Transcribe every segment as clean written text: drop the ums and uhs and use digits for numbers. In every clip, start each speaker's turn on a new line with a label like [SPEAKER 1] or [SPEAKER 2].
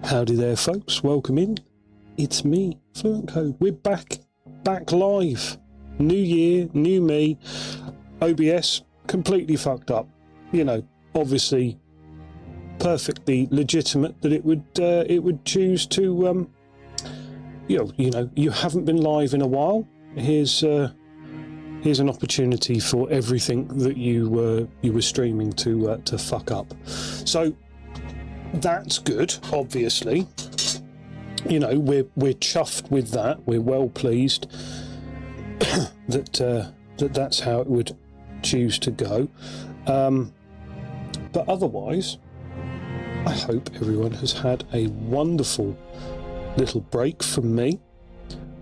[SPEAKER 1] Howdy there, folks. Welcome in. It's me, Fluent Code. We're back live. New year, new me. OBS completely fucked up. You know, obviously, perfectly legitimate that it would choose to you know, you haven't been live in a while. Here's an opportunity for everything that you were streaming to fuck up. So that's good, obviously. You know, we're chuffed with that. We're well pleased that's how it would choose to go. But otherwise, I hope everyone has had a wonderful little break from me.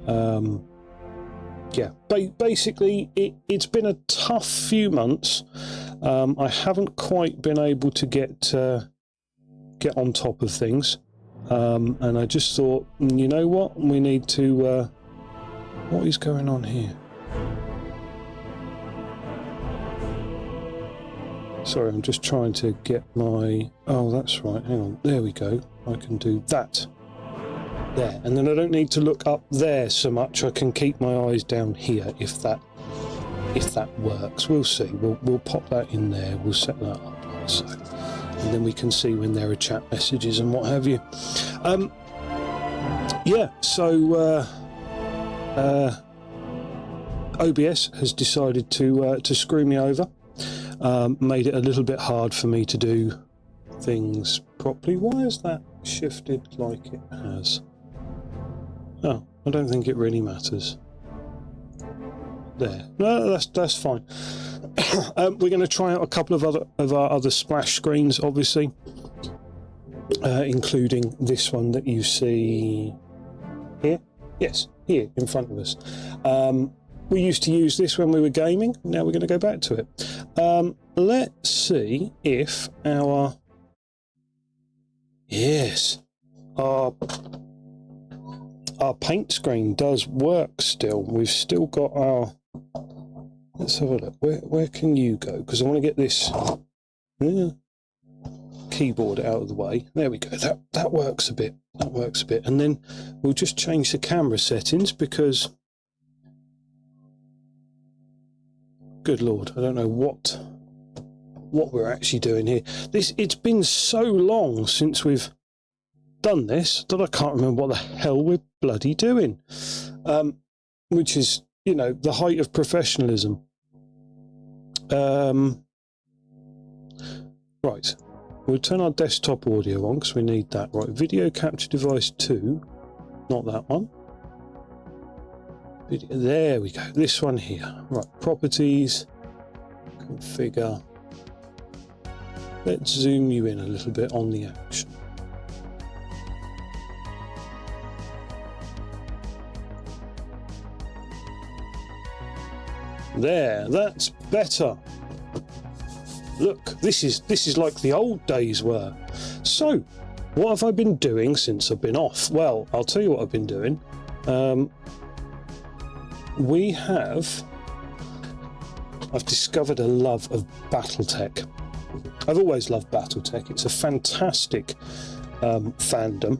[SPEAKER 1] Yeah, basically it's been a tough few months. I haven't quite been able to get on top of things, and I just thought, you know what, we need to what is going on here? Sorry, I'm just trying to get my... Oh, that's right, hang on, there we go. I can do that there, and then I don't need to look up there so much. I can keep my eyes down here if that works. We'll see. We'll pop that in there. We'll set that up like so, and then we can see when there are chat messages and what have you. Yeah, so OBS has decided to screw me over. Made it a little bit hard for me to do things properly. Why is that shifted like it has? Oh, I don't think it really matters. There. No, that's fine. We're going to try out a couple of our other splash screens, obviously, including this one that you see here. Yes, here in front of us. We used to use this when we were gaming. Now we're going to go back to it. Let's see if our... Yes. Our paint screen does work still. We've still got our... Let's have a look. Where can you go? Because I want to get this keyboard out of the way. There we go. That works a bit. That works a bit. And then we'll just change the camera settings because... Good Lord, I don't know what we're actually doing here. It's been so long since we've done this that I can't remember what the hell we're bloody doing. Which is, you know, the height of professionalism. Right, we'll turn our desktop audio on because we need that. Right, video capture device 2, not that one. There we go, this one here. Right, properties, configure. Let's zoom you in a little bit on the action. There, that's better. Look, this is like the old days were. So, what have I been doing since I've been off? Well, I'll tell you what I've been doing. I've discovered a love of Battletech. I've always loved Battletech. It's a fantastic fandom.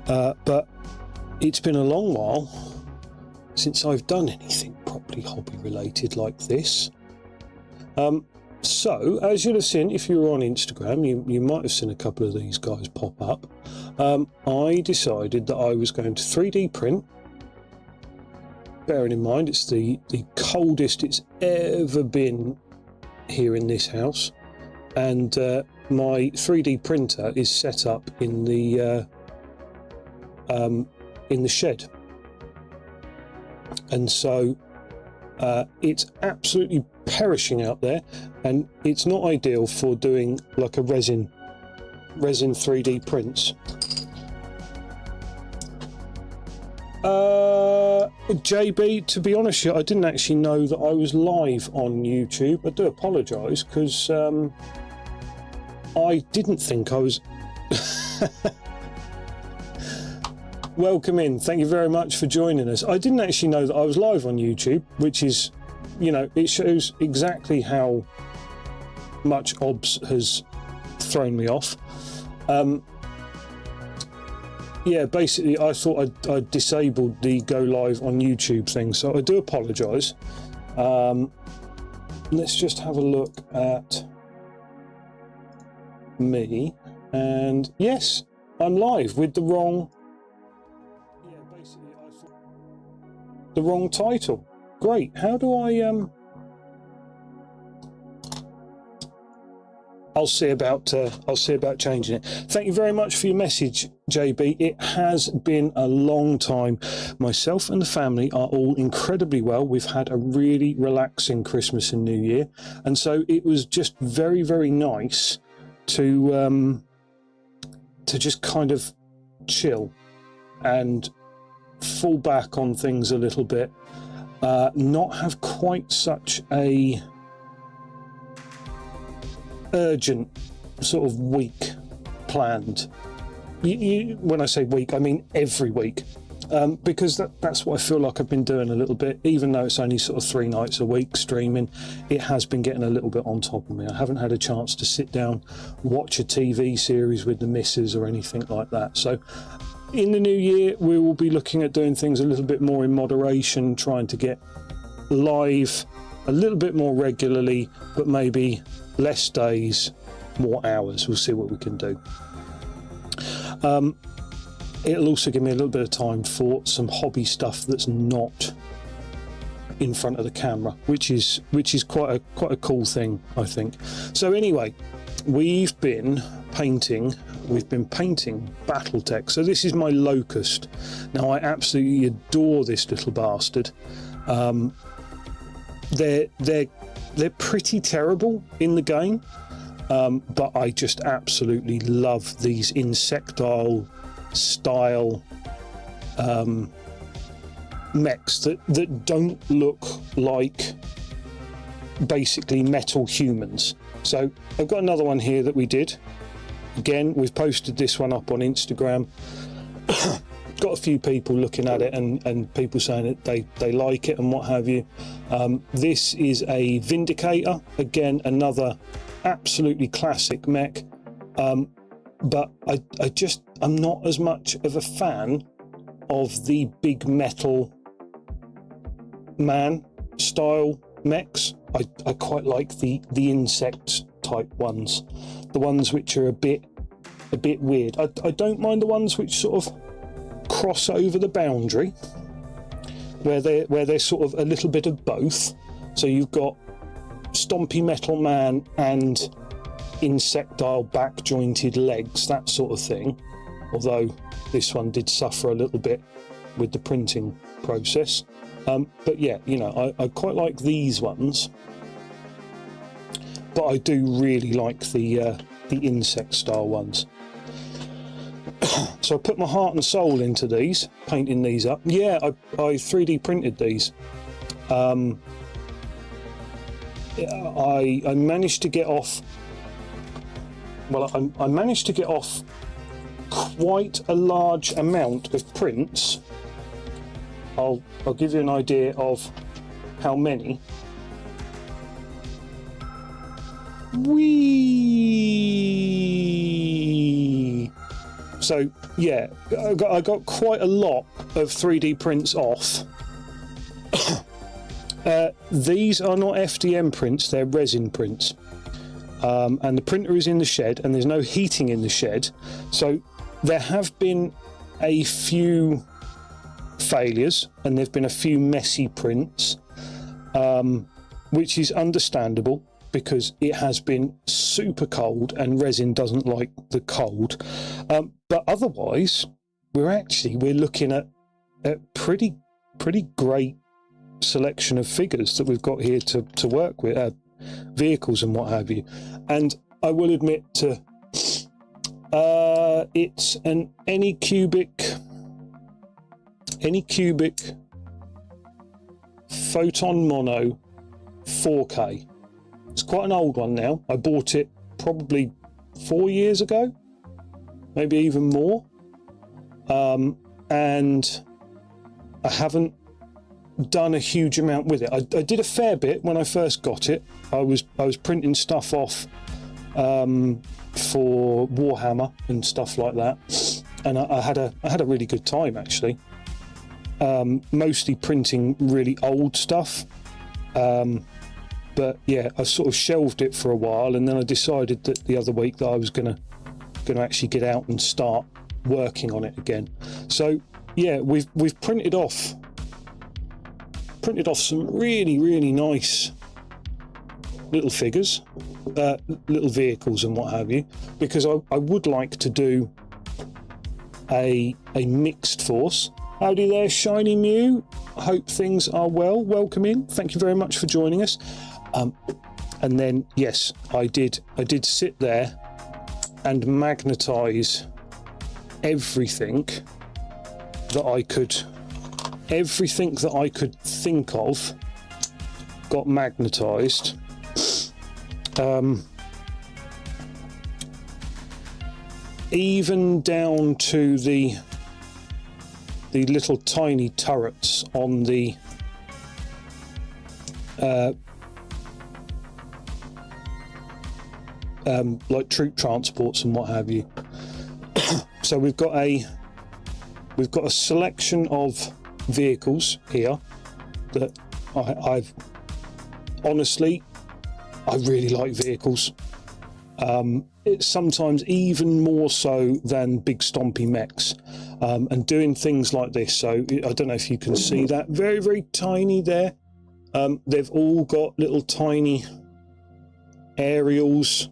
[SPEAKER 1] But it's been a long while since I've done anything properly hobby related like this. So, as you'll have seen, if you were on Instagram, you might have seen a couple of these guys pop up. I decided that I was going to 3D print. Bearing in mind it's the coldest it's ever been here in this house, and my 3D printer is set up in the shed, and so it's absolutely perishing out there, and it's not ideal for doing like a resin 3D prints. JB, to be honest, I didn't actually know that I was live on YouTube. I do apologise because I didn't think I was. Welcome in. Thank you very much for joining us. I didn't actually know that I was live on YouTube, which is, you know, it shows exactly how much OBS has thrown me off. Yeah, basically, I thought I'd disabled the go live on YouTube thing, so I do apologise. Let's just have a look at me, and yes, I'm live with the wrong. Yeah, basically, I thought the wrong title. Great. How do I I'll see about changing it. Thank you very much for your message, JB. It has been a long time. Myself and the family are all incredibly well. We've had a really relaxing Christmas and New Year, and so it was just very, very nice to just kind of chill and fall back on things a little bit, not have quite such a urgent sort of week planned. When I say week, I mean every week, because that's what I feel like I've been doing a little bit. Even though it's only sort of 3 nights a week streaming, it has been getting a little bit on top of me. I haven't had a chance to sit down, watch a TV series with the missus or anything like that. So in the new year, we will be looking at doing things a little bit more in moderation, trying to get live a little bit more regularly, but maybe less days, more hours. We'll see what we can do. It'll also give me a little bit of time for some hobby stuff that's not in front of the camera, which is quite a cool thing, I think. So anyway, we've been painting Battletech. So this is my Locust. Now, I absolutely adore this little bastard. They're pretty terrible in the game, but I just absolutely love these insectile style mechs that don't look like basically metal humans. So I've got another one here that we did. Again, we've posted this one up on Instagram. Got a few people looking at it and people saying that they like it and what have you. This is a Vindicator, again another absolutely classic mech, but I'm not as much of a fan of the big metal man style mechs. I quite like the insect type ones, the ones which are a bit weird. I don't mind the ones which sort of cross over the boundary, where they're sort of a little bit of both. So you've got stompy metal man and insectile back jointed legs, that sort of thing. Although this one did suffer a little bit with the printing process. But yeah, you know, I quite like these ones, but I do really like the insect style ones. So I put my heart and soul into these, painting these up. Yeah, I 3D printed these. I managed to get off. Well, I managed to get off quite a large amount of prints. I'll give you an idea of how many. So yeah, I got quite a lot of 3D prints off. These are not FDM prints, they're resin prints. And the printer is in the shed and there's no heating in the shed. So there have been a few failures and there've been a few messy prints, which is understandable because it has been super cold and resin doesn't like the cold. But otherwise, we're looking at a pretty great selection of figures that we've got here to work with, vehicles and what have you. And I will admit it's an Anycubic Photon Mono 4K. It's quite an old one now. I bought it probably 4 years ago, maybe even more. And I haven't done a huge amount with it. I did a fair bit when I first got it. I was printing stuff off for Warhammer and stuff like that, and I had a really good time actually. Mostly printing really old stuff, but yeah, I sort of shelved it for a while, and then I decided that the other week that I was gonna actually get out and start working on it again. So yeah, we've printed off some really nice little figures, little vehicles and what have you, because I would like to do a mixed force. Howdy there, Shiny Mew. Hope things are well. Welcome in. Thank you very much for joining us. And then yes, I did sit there and magnetize everything that I could think of got magnetized. Even down to the little tiny turrets on the like troop transports and what have you. So we've got a selection of vehicles here that I've honestly, I really like vehicles. It's sometimes even more so than big stompy mechs, and doing things like this. So I don't know if you can see that, very tiny there. They've all got little tiny aerials,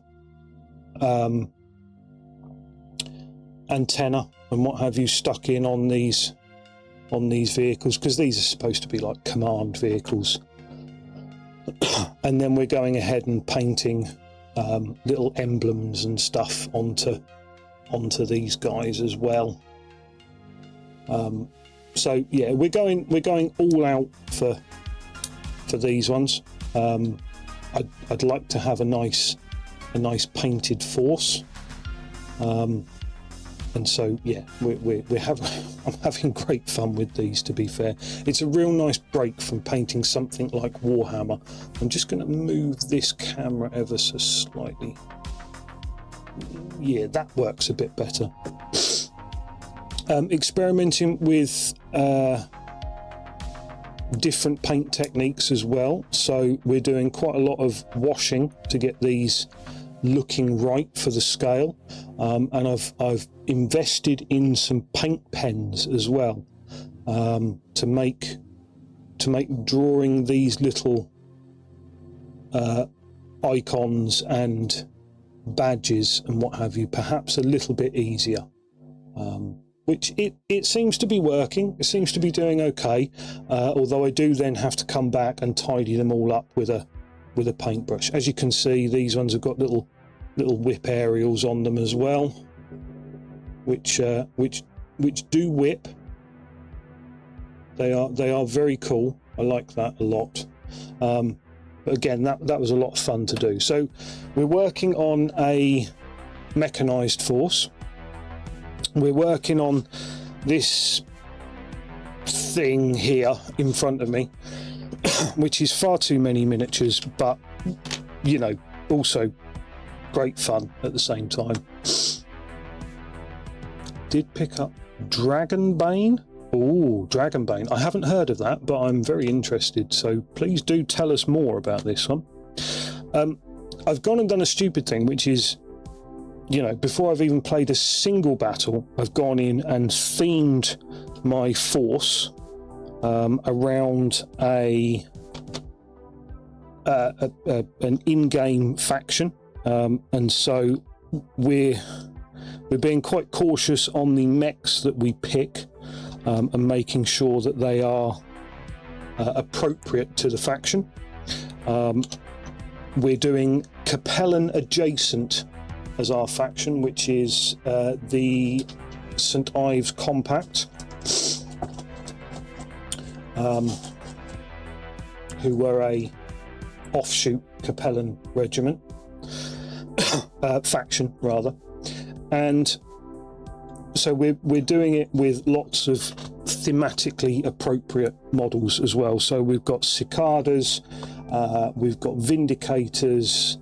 [SPEAKER 1] antenna and what have you stuck in on these vehicles, because these are supposed to be like command vehicles. And then we're going ahead and painting little emblems and stuff onto these guys as well. So yeah, we're going all out for these ones. I'd like to have a nice painted force, and so yeah, I'm having great fun with these, to be fair. It's a real nice break from painting something like Warhammer. I'm just going to move this camera ever so slightly. Yeah, that works a bit better. Experimenting with different paint techniques as well. So we're doing quite a lot of washing to get these looking right for the scale, and I've invested in some paint pens as well, to make drawing these little icons and badges and what have you perhaps a little bit easier, which it seems to be working. It seems to be doing okay, although I do then have to come back and tidy them all up with a paintbrush. As you can see, these ones have got little whip aerials on them as well, which do whip. They are very cool. I like that a lot. But again, that was a lot of fun to do. So we're working on a mechanized force. We're working on this thing here in front of me, which is far too many miniatures, but you know, also great fun at the same time. Did pick up Dragonbane. Oh, Dragonbane. I haven't heard of that, but I'm very interested. So please do tell us more about this one. I've gone and done a stupid thing, which is, you know, before I've even played a single battle, I've gone in and themed my force around an in-game faction, and so we're being quite cautious on the mechs that we pick, and making sure that they are appropriate to the faction. We're doing Capellan adjacent as our faction, which is the St. Ives Compact, who were a offshoot Capellan regiment, faction rather. And so we're doing it with lots of thematically appropriate models as well. So we've got cicadas, we've got vindicators,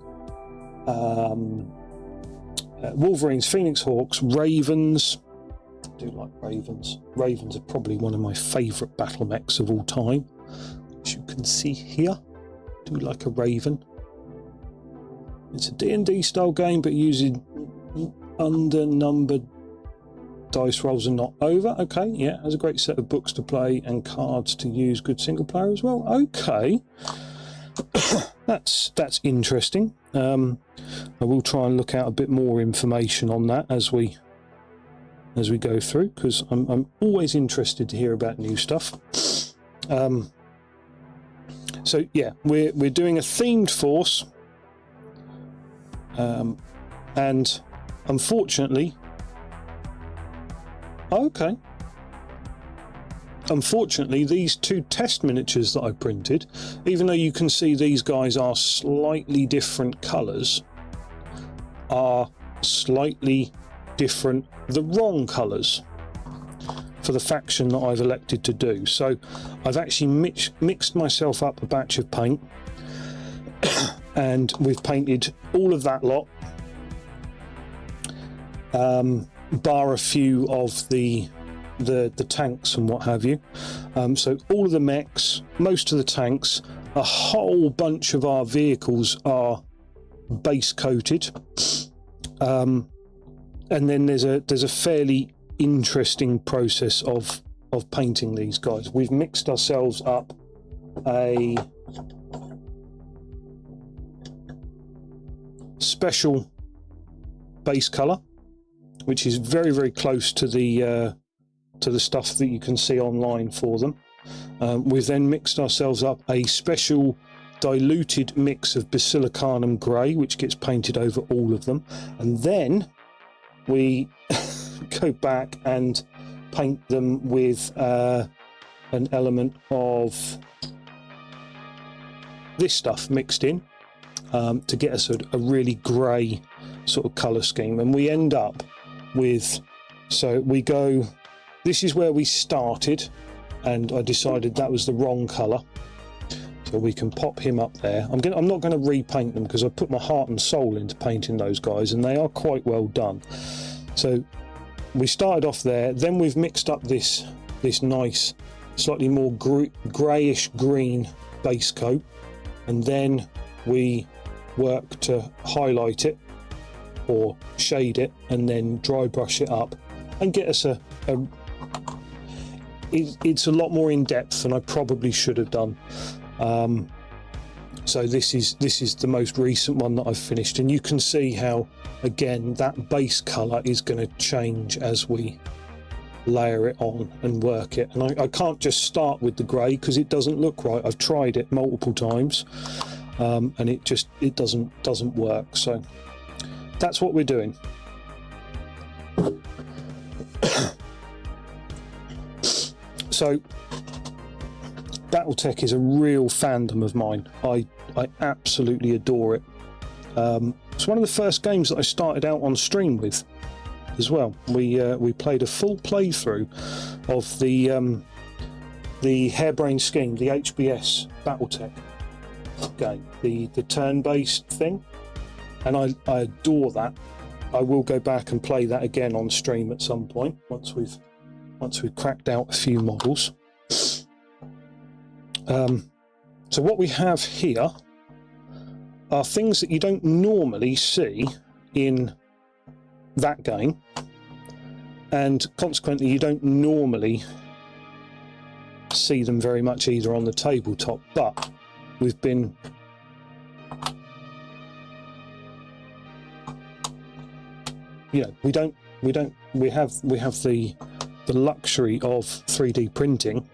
[SPEAKER 1] Wolverines, Phoenix Hawks, Ravens. I do like Ravens. Ravens are probably one of my favourite battle mechs of all time, as you can see here. I do like a Raven. It's a D&D style game, but using under-numbered dice rolls and not over. Okay, yeah, has a great set of books to play and cards to use. Good single player as well. Okay, that's interesting. I will try and look out a bit more information on that as we go through, because I'm always interested to hear about new stuff. So yeah, we're doing a themed force, and unfortunately. Okay. Unfortunately, these two test miniatures that I printed, even though you can see these guys are slightly different colours, are slightly different, the wrong colours for the faction that I've elected to do. So I've actually mixed myself up a batch of paint, and we've painted all of that lot. Bar a few of the tanks and what have you. So all of the mechs, most of the tanks, a whole bunch of our vehicles are base coated, and then there's a fairly interesting process of painting these guys. We've mixed ourselves up a special base color, which is very, very close to the stuff that you can see online for them. We've then mixed ourselves up a special diluted mix of Basilicanum Grey, which gets painted over all of them, and then we go back and paint them with an element of this stuff mixed in, to get us a really grey sort of colour scheme, and we end up with, so we go, this is where we started, and I decided that was the wrong colour, so we can pop him up there. I'm not going to repaint them because I put my heart and soul into painting those guys, and they are quite well done. So we started off there, then we've mixed up this nice slightly more greyish green base coat, and then we work to highlight it or shade it and then dry brush it up and get us it's a lot more in depth than I probably should have done. So this is the most recent one that I've finished, and you can see how again that base color is going to change as we layer it on and work it, and I can't just start with the grey because it doesn't look right. I've tried it multiple times, and it doesn't work. So that's what we're doing. So BattleTech is a real fandom of mine. I absolutely adore it. It's one of the first games that I started out on stream with as well. We played a full playthrough of the Harebrained Scheme, the HBS BattleTech game, the turn-based thing, and I adore that. I will go back and play that again on stream at some point once we've cracked out a few models. So what we have here are things that you don't normally see in that game, and consequently you don't normally see them very much either on the tabletop, but we've been we have the luxury of 3D printing,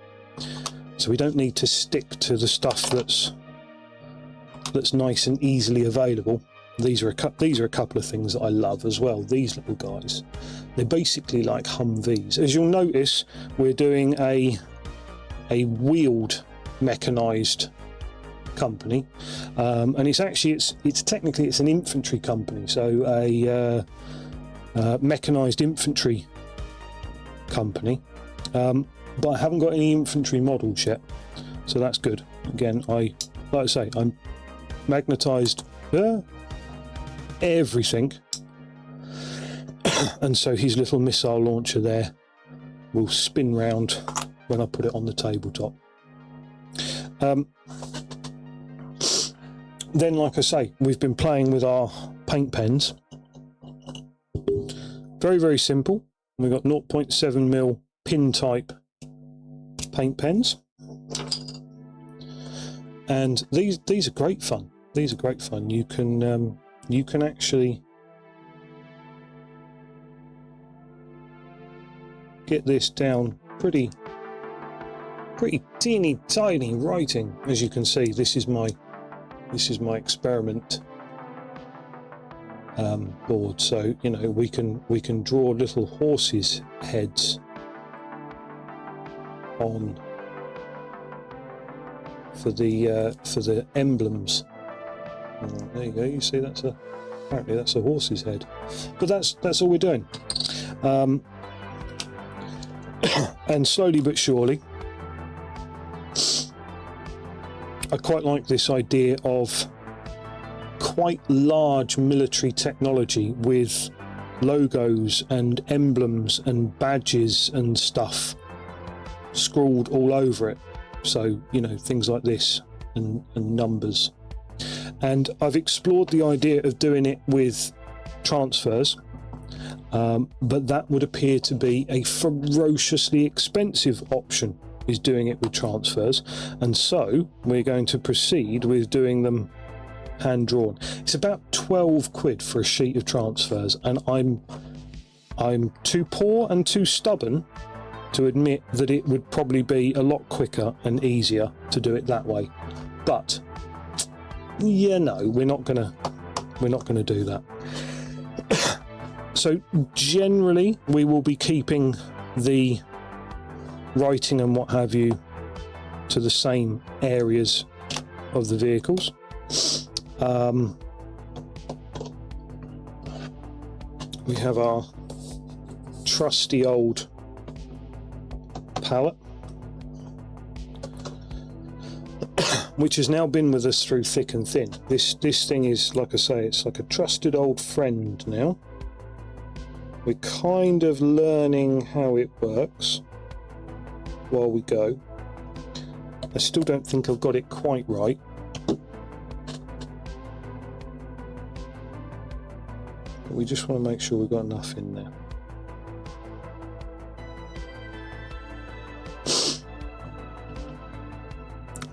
[SPEAKER 1] so we don't need to stick to the stuff that's nice and easily available. These are a couple of things that I love as well. These little guys, they're basically like Humvees. As you'll notice, we're doing a wheeled mechanized company, and it's technically an infantry company, so a mechanized infantry company, but I haven't got any infantry models yet, so that's good. Again, like I say, I'm magnetized everything. And so his little missile launcher there will spin round when I put it on the tabletop. Then, like I say, we've been playing with our paint pens. Very, very simple. We've got 0.7mm pin type paint pens. And these are great fun. These are great fun. You can actually get this down pretty teeny tiny writing. As you can see, this is my experiment board. So you know we can draw little horses' heads on for the emblems. There you go. You see apparently that's a horse's head, but that's all we're doing. And slowly but surely, I quite like this idea of quite large military technology with logos and emblems and badges and stuff scrawled all over it. So, you know, things like this and numbers. And I've explored the idea of doing it with transfers, but that would appear to be a ferociously expensive option, is doing it with transfers. And so we're going to proceed with doing them hand drawn. It's about 12 quid for a sheet of transfers, and I'm too poor and too stubborn to admit that it would probably be a lot quicker and easier to do it that way. But yeah, no, we're not gonna do that. So generally we will be keeping the writing and what have you to the same areas of the vehicles. We have our trusty old palette, which has now been with us through thick and thin. This thing is, like I say, it's like a trusted old friend now. We're kind of learning how it works while we go. I still don't think I've got it quite right. But we just want to make sure we've got enough in there.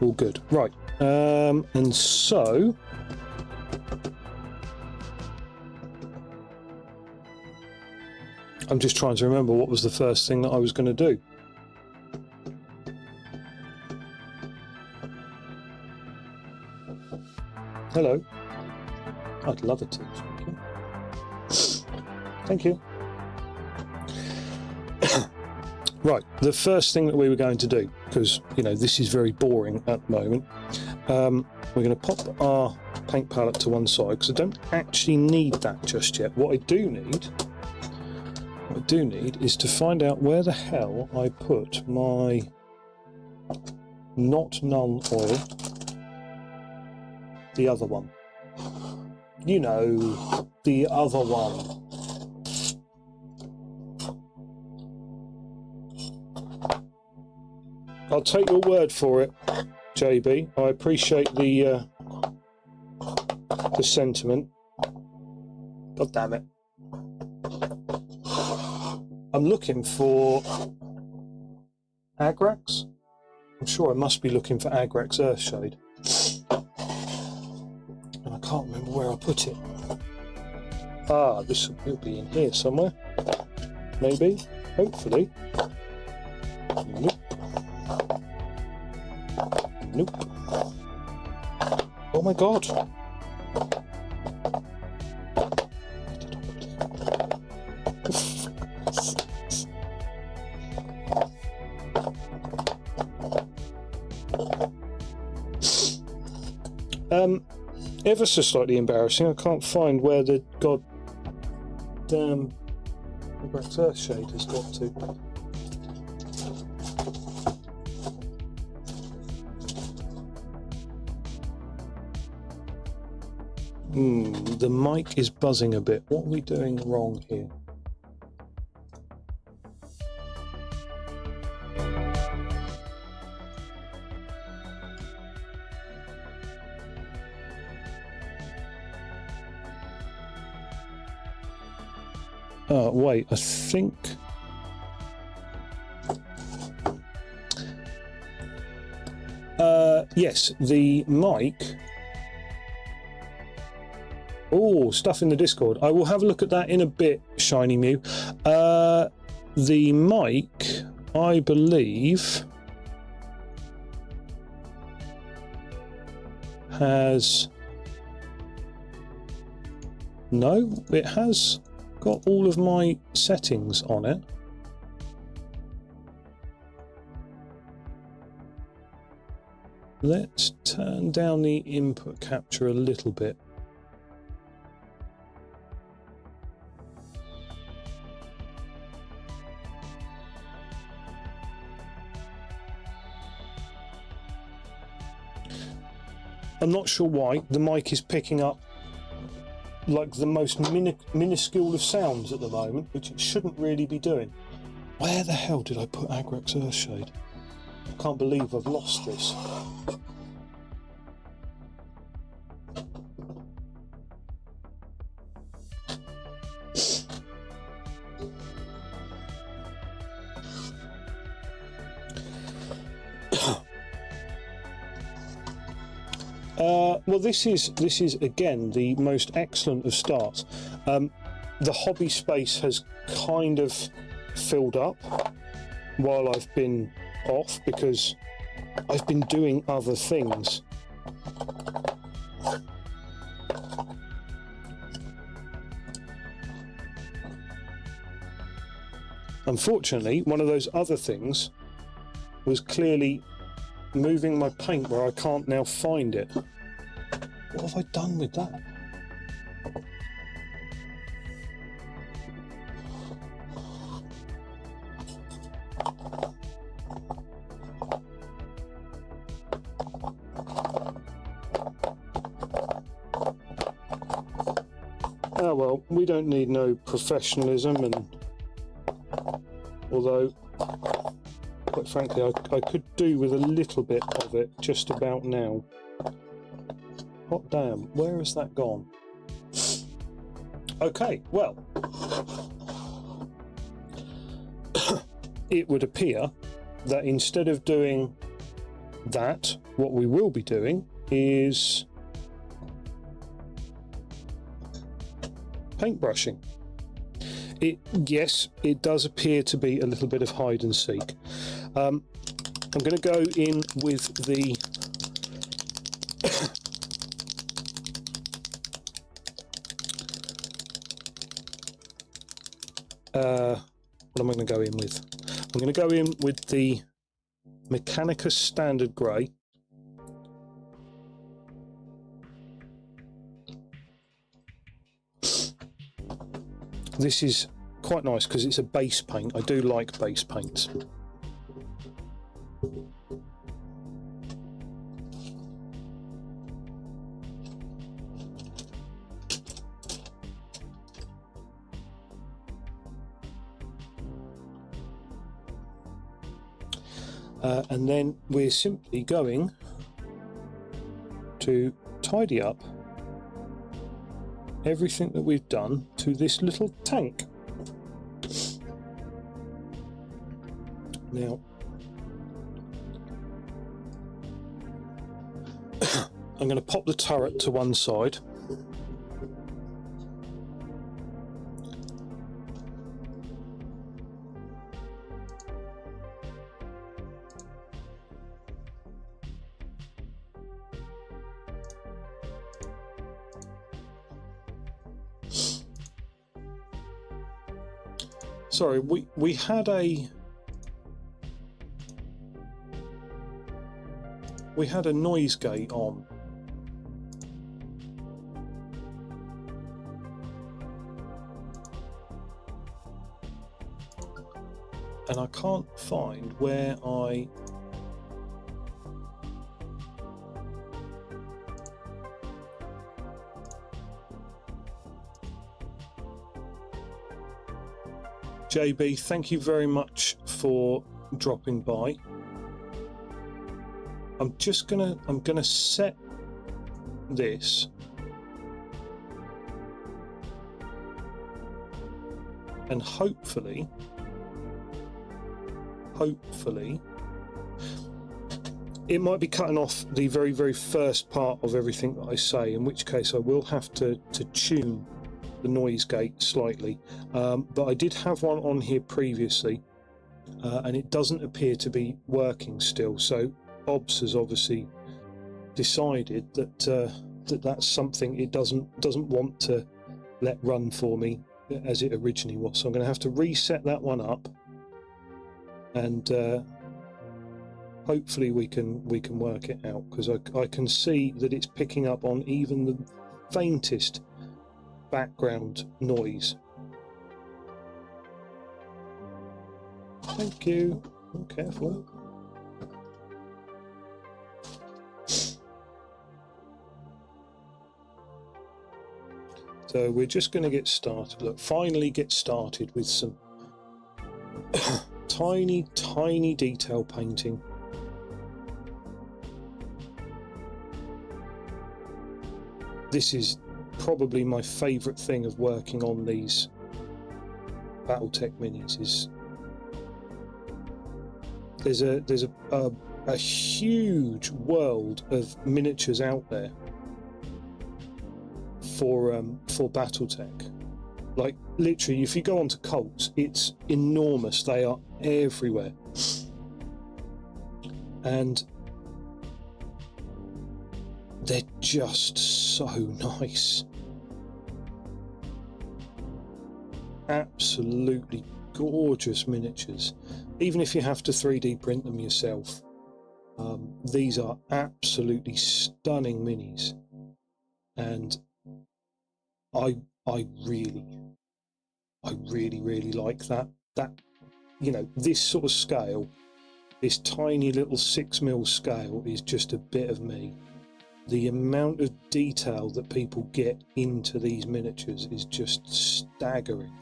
[SPEAKER 1] All good. Right. And so I'm just trying to remember what was the first thing that I was going to do. Hello. I'd love it to. Thank you. Thank you. Right, the first thing that we were going to do, because, you know, this is very boring at the moment, we're going to pop our paint palette to one side, because I don't actually need that just yet. What I do need is to find out where the hell I put my not null oil, the other one. You know, the other one. I'll take your word for it, JB. I appreciate the sentiment. God damn it. I'm looking for Agrax. I'm sure I must be looking for Agrax Earthshade. And I can't remember where I put it. Ah, this will be in here somewhere. Maybe. Hopefully. Nope. Nope. Oh my god. Ever so slightly embarrassing. I can't find where the goddamn Agrax Earthshade has got to. The mic is buzzing a bit. What are we doing wrong here? Wait, I think... yes, the mic... Oh, stuff in the Discord. I will have a look at that in a bit, Shiny Mew. The mic, I believe, has... No, it has got all of my settings on it. Let's turn down the input capture a little bit. I'm not sure why the mic is picking up like the most minuscule of sounds at the moment, which it shouldn't really be doing. Where the hell did I put Agrax Earthshade? I can't believe I've lost this. Well, this is again the most excellent of starts. The hobby space has kind of filled up while I've been off because I've been doing other things. Unfortunately, one of those other things was clearly moving my paint where I can't now find it. What have I done with that? Oh well, we don't need no professionalism, and although quite frankly I could do with a little bit of it just about now. Hot damn, where has that gone? Okay, well, it would appear that instead of doing that, what we will be doing is paintbrushing. Yes, it does appear to be a little bit of hide and seek. I'm going to go in with the what am I going to go in with? I'm going to go in with the Mechanicus Standard Grey. This is quite nice because it's a base paint. I do like base paints. And then we're simply going to tidy up everything that we've done to this little tank. Now, I'm going to pop the turret to one side. Sorry, we had a noise gate on. And I can't find where I JB, thank you very much for dropping by. I'm gonna set this and hopefully it might be cutting off the very first part of everything that I say, in which case I will have to tune the noise gate slightly, but I did have one on here previously, and it doesn't appear to be working still, so OBS has obviously decided that that's something it doesn't want to let run for me as it originally was. So I'm going to have to reset that one up, and hopefully we can work it out, because I can see that it's picking up on even the faintest background noise. Thank you. Oh, careful. So we're just going to get started. Look, finally get started with some tiny detail painting. This is probably my favourite thing of working on these Battletech minis. Is there's a huge world of miniatures out there for Battletech. Like, literally, if you go onto Cults, it's enormous. They are everywhere, and they're just so nice. Absolutely gorgeous miniatures. Even if you have to 3D print them yourself, these are absolutely stunning minis, and I really like that, you know, this sort of scale, this tiny little 6mm scale is just a bit of me. The amount of detail that people get into these miniatures is just staggering,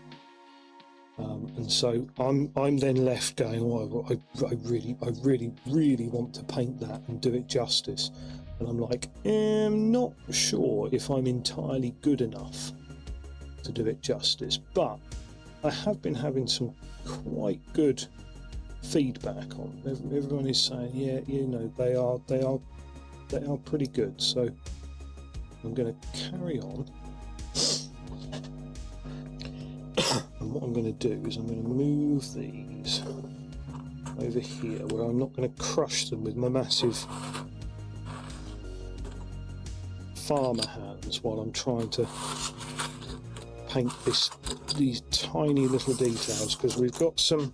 [SPEAKER 1] and so I'm then left going, oh, I really want to paint that and do it justice, and I'm like, I'm not sure if I'm entirely good enough to do it justice, but I have been having some quite good feedback on. Everyone is saying, yeah, you know, they are pretty good. So I'm going to carry on, and what I'm going to do is I'm going to move these over here, where I'm not going to crush them with my massive farmer hands while I'm trying to paint these tiny little details, because we've got some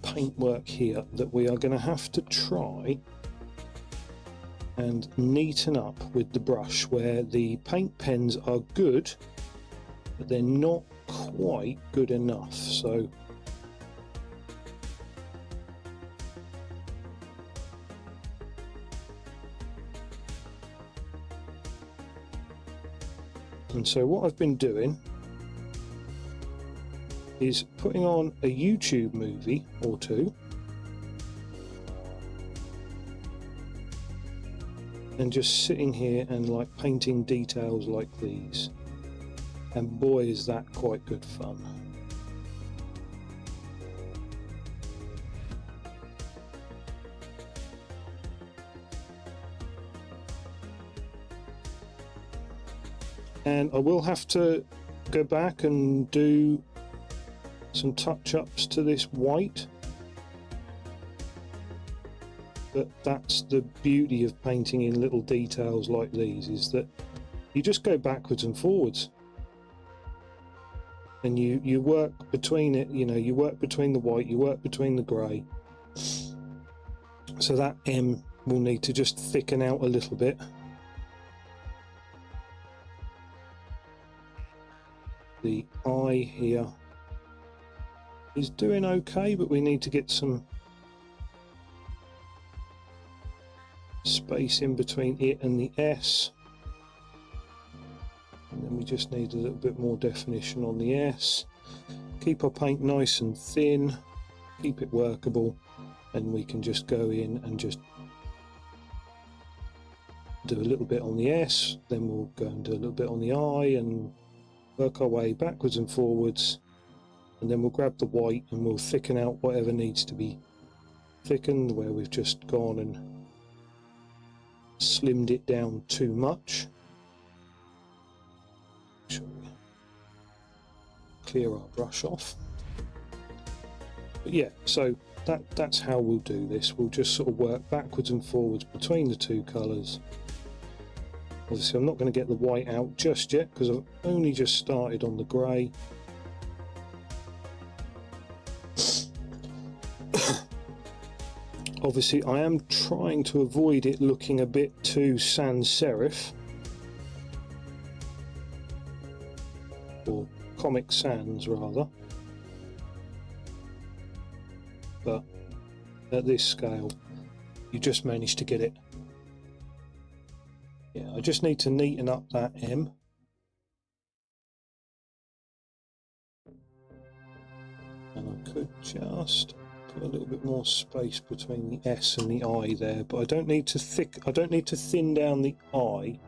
[SPEAKER 1] paintwork here that we are going to have to try and neaten up with the brush, where the paint pens are good but they're not quite good enough. So what I've been doing is putting on a YouTube movie or two and just sitting here and like painting details like these, and boy is that quite good fun. And I will have to go back and do some touch-ups to this white, but that's the beauty of painting in little details like these, is that you just go backwards and forwards, and you work between it, you know, you work between the white, you work between the grey, so that M will need to just thicken out a little bit. The eye here is doing okay, but we need to get some space in between it and the S, and then we just need a little bit more definition on the S. Keep our paint nice and thin, keep it workable, and we can just go in and just do a little bit on the S, then we'll go and do a little bit on the I and work our way backwards and forwards, and then we'll grab the white and we'll thicken out whatever needs to be thickened where we've just gone and slimmed it down too much. Shall we clear our brush off? But yeah, so that's how we'll do this. We'll just sort of work backwards and forwards between the two colours. Obviously I'm not going to get the white out just yet because I've only just started on the grey. Obviously I am trying to avoid it looking a bit too sans serif, or Comic Sans rather, but at this scale you just manage to get it. Yeah, I just need to neaten up that M. And I could just put a little bit more space between the S and the I there, but I don't need to thin down the I,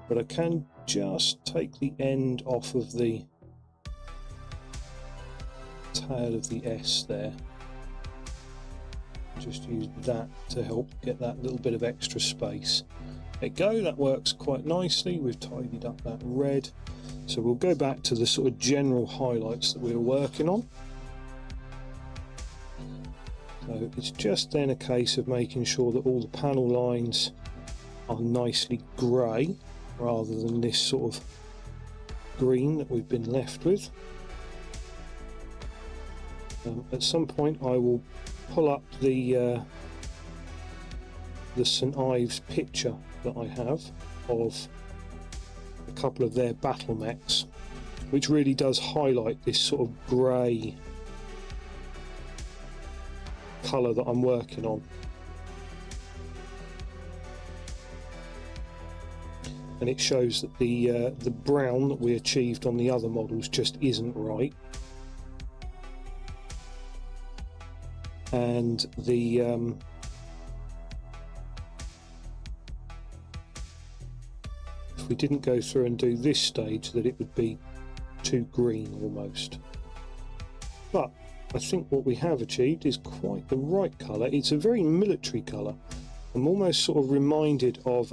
[SPEAKER 1] but I can just take the end off of the tail of the S there. Just use that to help get that little bit of extra space. There you go, that works quite nicely. We've tidied up that red. So we'll go back to the sort of general highlights that we were working on. So it's just then a case of making sure that all the panel lines are nicely grey rather than this sort of green that we've been left with. At some point I will pull up the St Ives picture that I have of a couple of their battle mechs, which really does highlight this sort of grey colour that I'm working on. And it shows that the brown that we achieved on the other models just isn't right. And the if we didn't go through and do this stage, that it would be too green almost. But I think what we have achieved is quite the right colour. It's a very military colour. I'm almost sort of reminded of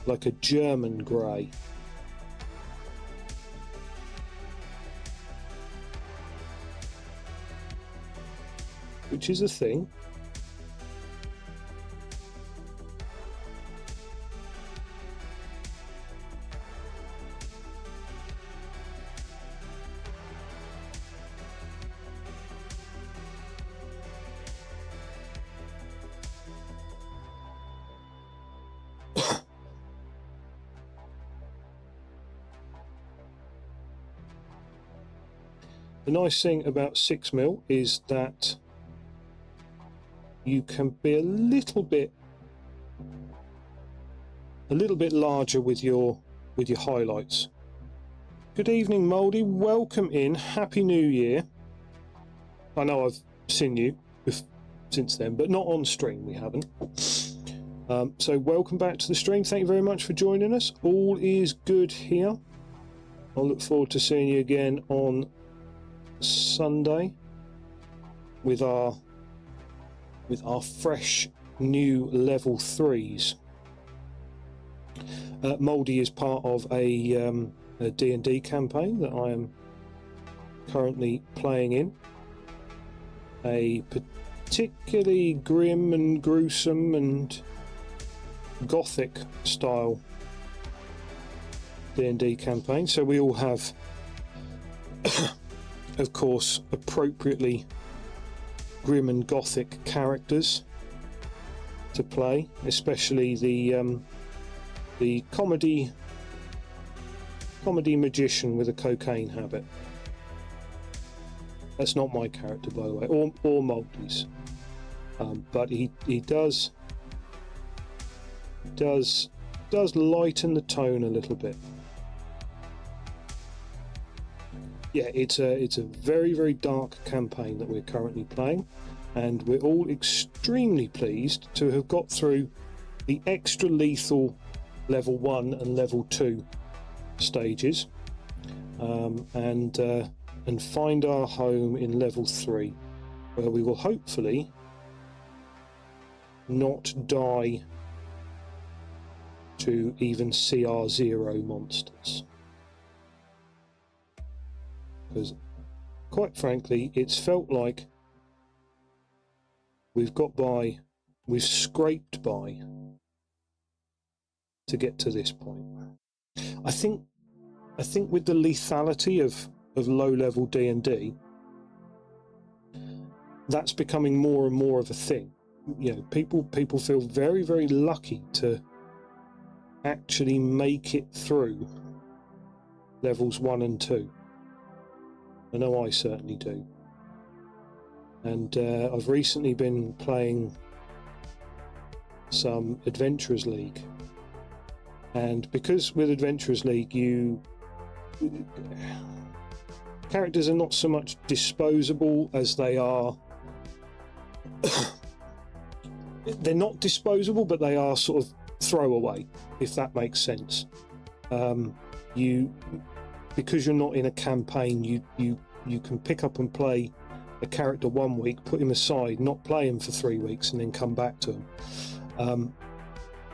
[SPEAKER 1] like a German grey. Which is a thing. The nice thing about 6mm is that you can be a little bit larger with your highlights. Good evening, Mouldy. Welcome in. Happy New Year. I know I've seen you since then, but not on stream. We haven't. So welcome back to the stream. Thank you very much for joining us. All is good here. I'll look forward to seeing you again on Sunday with our fresh new level 3s. Mouldy is part of a D&D campaign that I am currently playing in. A particularly grim and gruesome and gothic style D&D campaign. So we all have, of course, appropriately grim and gothic characters to play, especially the comedy magician with a cocaine habit. That's not my character, by the way, or Mouldy's, but he does lighten the tone a little bit. yeah, it's a very, very dark campaign that we're currently playing, and we're all extremely pleased to have got through the extra lethal level 1 and level 2 stages, and find our home in level 3, where we will hopefully not die to even CR0 monsters. Because, quite frankly, it's felt like we've scraped by to get to this point. I think with the lethality of low-level D&D, that's becoming more and more of a thing. You know, people feel very, very lucky to actually make it through levels 1 and 2. I know I certainly do. And I've recently been playing some Adventurers League, and because with Adventurers League characters are not so much disposable as they are they're not disposable, but they are sort of throwaway, if that makes sense. Because you're not in a campaign, you can pick up and play a character 1 week, put him aside, not play him for 3 weeks, and then come back to him.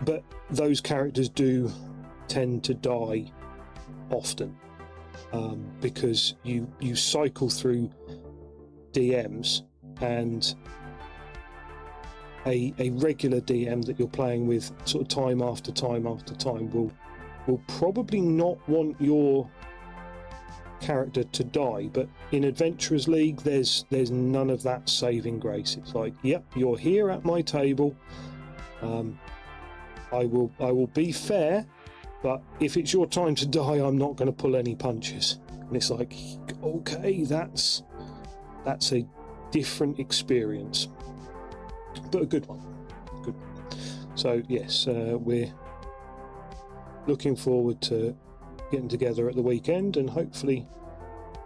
[SPEAKER 1] But those characters do tend to die often, because you cycle through DMs, and a regular DM that you're playing with sort of time after time after time will probably not want your character to die. But in Adventurers League, there's none of that saving grace. It's like, yep, you're here at my table. I will be fair, but if it's your time to die, I'm not going to pull any punches. And it's like, okay, that's a different experience, but a good one. Good. So yes, we're looking forward to getting together at the weekend and hopefully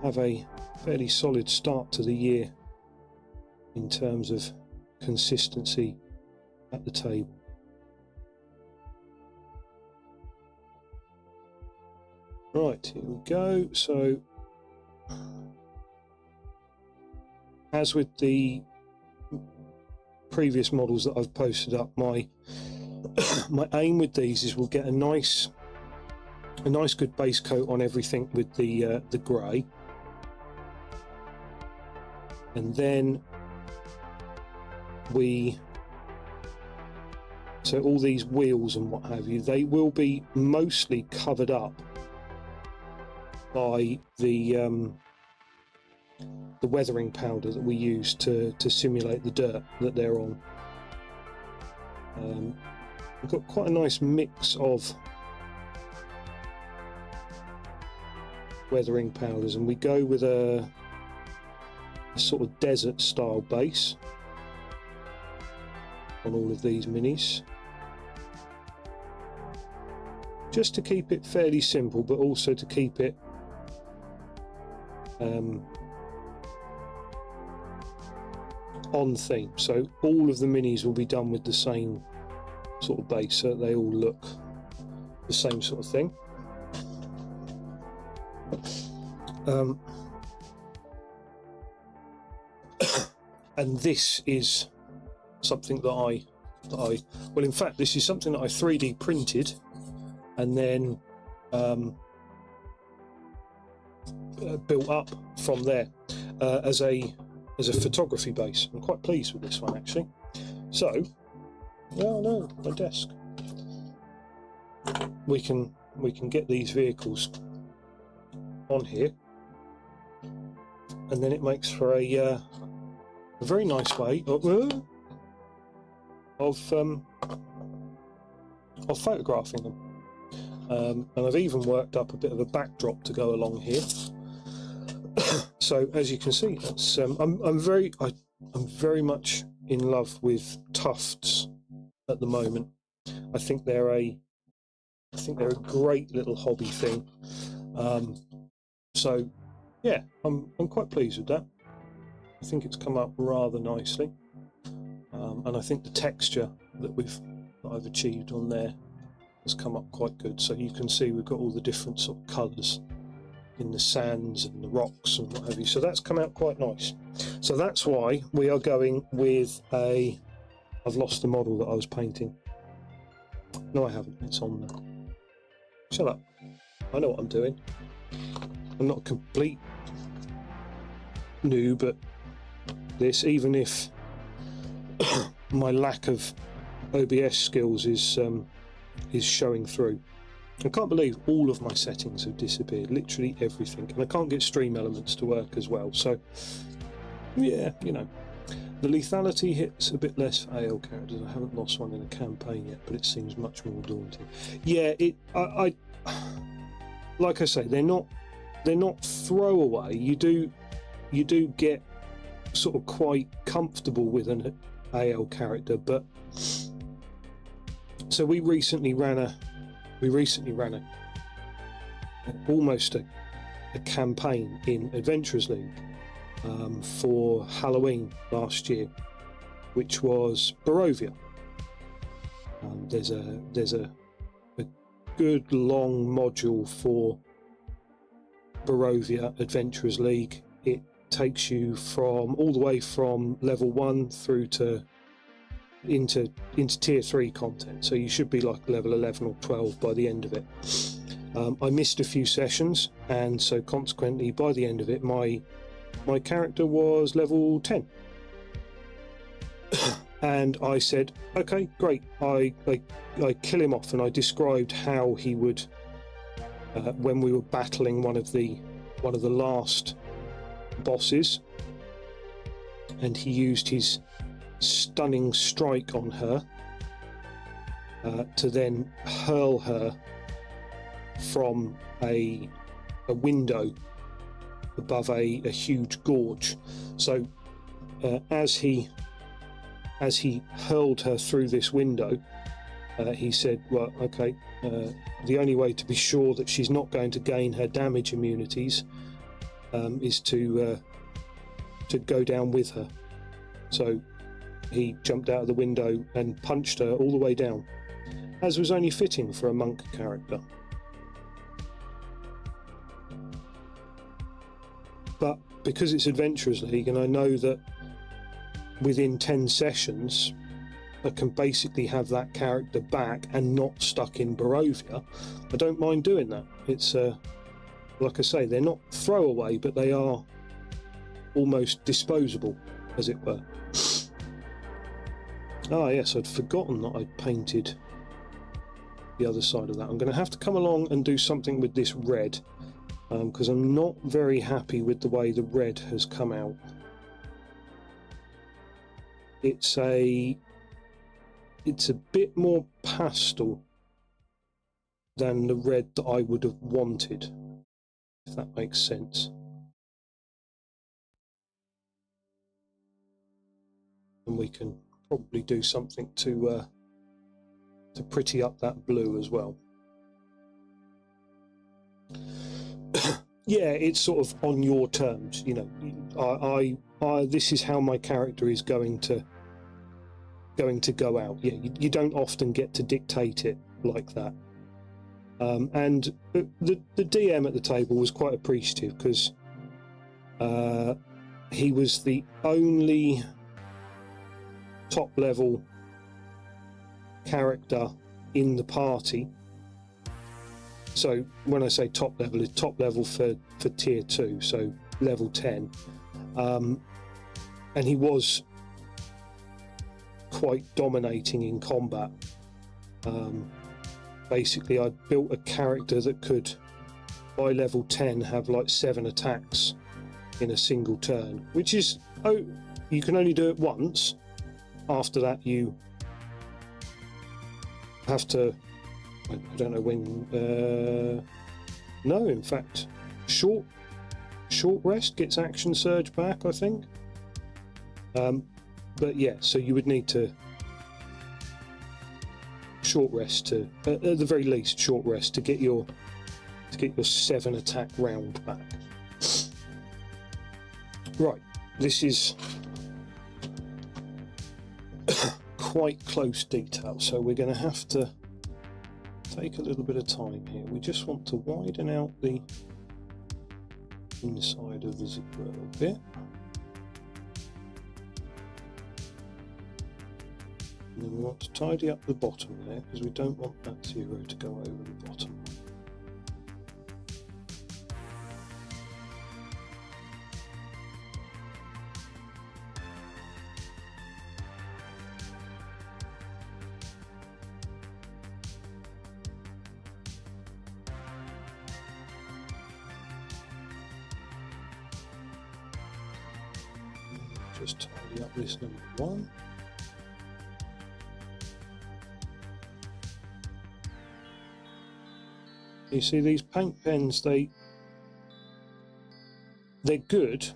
[SPEAKER 1] have a fairly solid start to the year in terms of consistency at the table. Right, here we go. So, as with the previous models that I've posted up, my aim with these is we'll get a nice good base coat on everything with the grey, and then so all these wheels and what have you, they will be mostly covered up by the weathering powder that we use to simulate the dirt that they're on. We've got quite a nice mix of weathering powders, and we go with a sort of desert style base on all of these minis, just to keep it fairly simple, but also to keep it on theme. So all of the minis will be done with the same sort of base, so they all look the same sort of thing. And this is something that I well, in fact, this is something that I 3D printed and then built up from there as a photography base. I'm quite pleased with this one, actually. So, oh no, my desk. We can get these vehicles on here, and then it makes for a very nice way of photographing them. And I've even worked up a bit of a backdrop to go along here. So as you can see, that's I'm very much in love with tufts at the moment. I think they're a great little hobby thing. So yeah, I'm quite pleased with that. I think it's come up rather nicely, and I think the texture that I've achieved on there has come up quite good. So you can see we've got all the different sort of colours in the sands and the rocks and what have you. So that's come out quite nice. So that's why we are going with a. I've lost the model that I was painting. No, I haven't. It's on there. Shut up. I know what I'm doing. I'm not a complete noob at this, even if my lack of OBS skills is showing through. I can't believe all of my settings have disappeared, literally everything, and I can't get Stream Elements to work as well. So yeah, you know, the lethality hits a bit less for AL characters. I haven't lost one in a campaign yet, but it seems much more daunting. Yeah, I like I say, they're not throwaway. You do get sort of quite comfortable with an AL character, but so we recently ran almost a campaign in Adventurers League for Halloween last year, which was Barovia. There's a good long module for Barovia Adventurers League. It takes you from all the way from level 1 through to into tier 3 content, so you should be like level 11 or 12 by the end of it. I missed a few sessions, and so consequently by the end of it my character was level 10. And I said, okay, great. I kill him off, and I described how he would when we were battling one of the last bosses, and he used his stunning strike on her to then hurl her from a window above a huge gorge. So as he hurled her through this window, he said, well, okay, the only way to be sure that she's not going to gain her damage immunities is to go down with her. So he jumped out of the window and punched her all the way down, as was only fitting for a monk character. But because it's Adventurers League, and I know that within 10 sessions I can basically have that character back and not stuck in Barovia, I don't mind doing that. It's like I say, they're not throwaway, but they are almost disposable, as it were. Ah yes, I'd forgotten that I'd painted the other side of that. I'm going to have to come along and do something with this red, because I'm not very happy with the way the red has come out. It's a bit more pastel than the red that I would have wanted, if that makes sense. And we can probably do something to pretty up that blue as well. Yeah, it's sort of on your terms, you know. I this is how my character is going to go out. Yeah, you don't often get to dictate it like that. And the DM at the table was quite appreciative, because he was the only top level character in the party. So when I say top level, it's top level for tier 2, so level 10. And he was quite dominating in combat. Basically, I built a character that could, by level 10, have like 7 attacks in a single turn, which is, oh, you can only do it once. After that, you have to, I don't know when, no, in fact, short rest gets action surge back, I think. But yeah, so you would need to short rest to, at the very least, short rest to get your 7 attack round back. Right, this is quite close detail, so we're going to have to take a little bit of time here. We just want to widen out the inside of the zipper a little bit. And then we want to tidy up the bottom there, because we don't want that zero to go over the bottom. Just tidy up this number 1. You see these paint pens, they're good.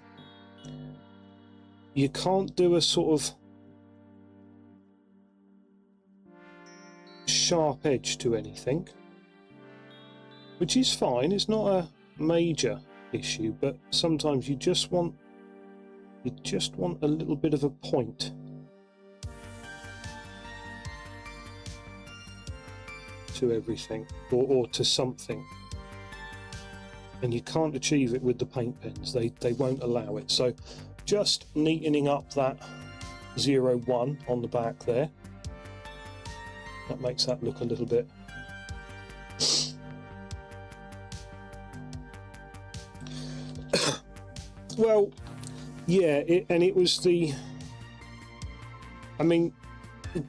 [SPEAKER 1] You can't do a sort of sharp edge to anything, which is fine. It's not a major issue, but sometimes you just want a little bit of a point to everything, or to something, and you can't achieve it with the paint pens. They won't allow it. So just neatening up that 01 on the back there, that makes that look a little bit well, yeah, it was the, I mean,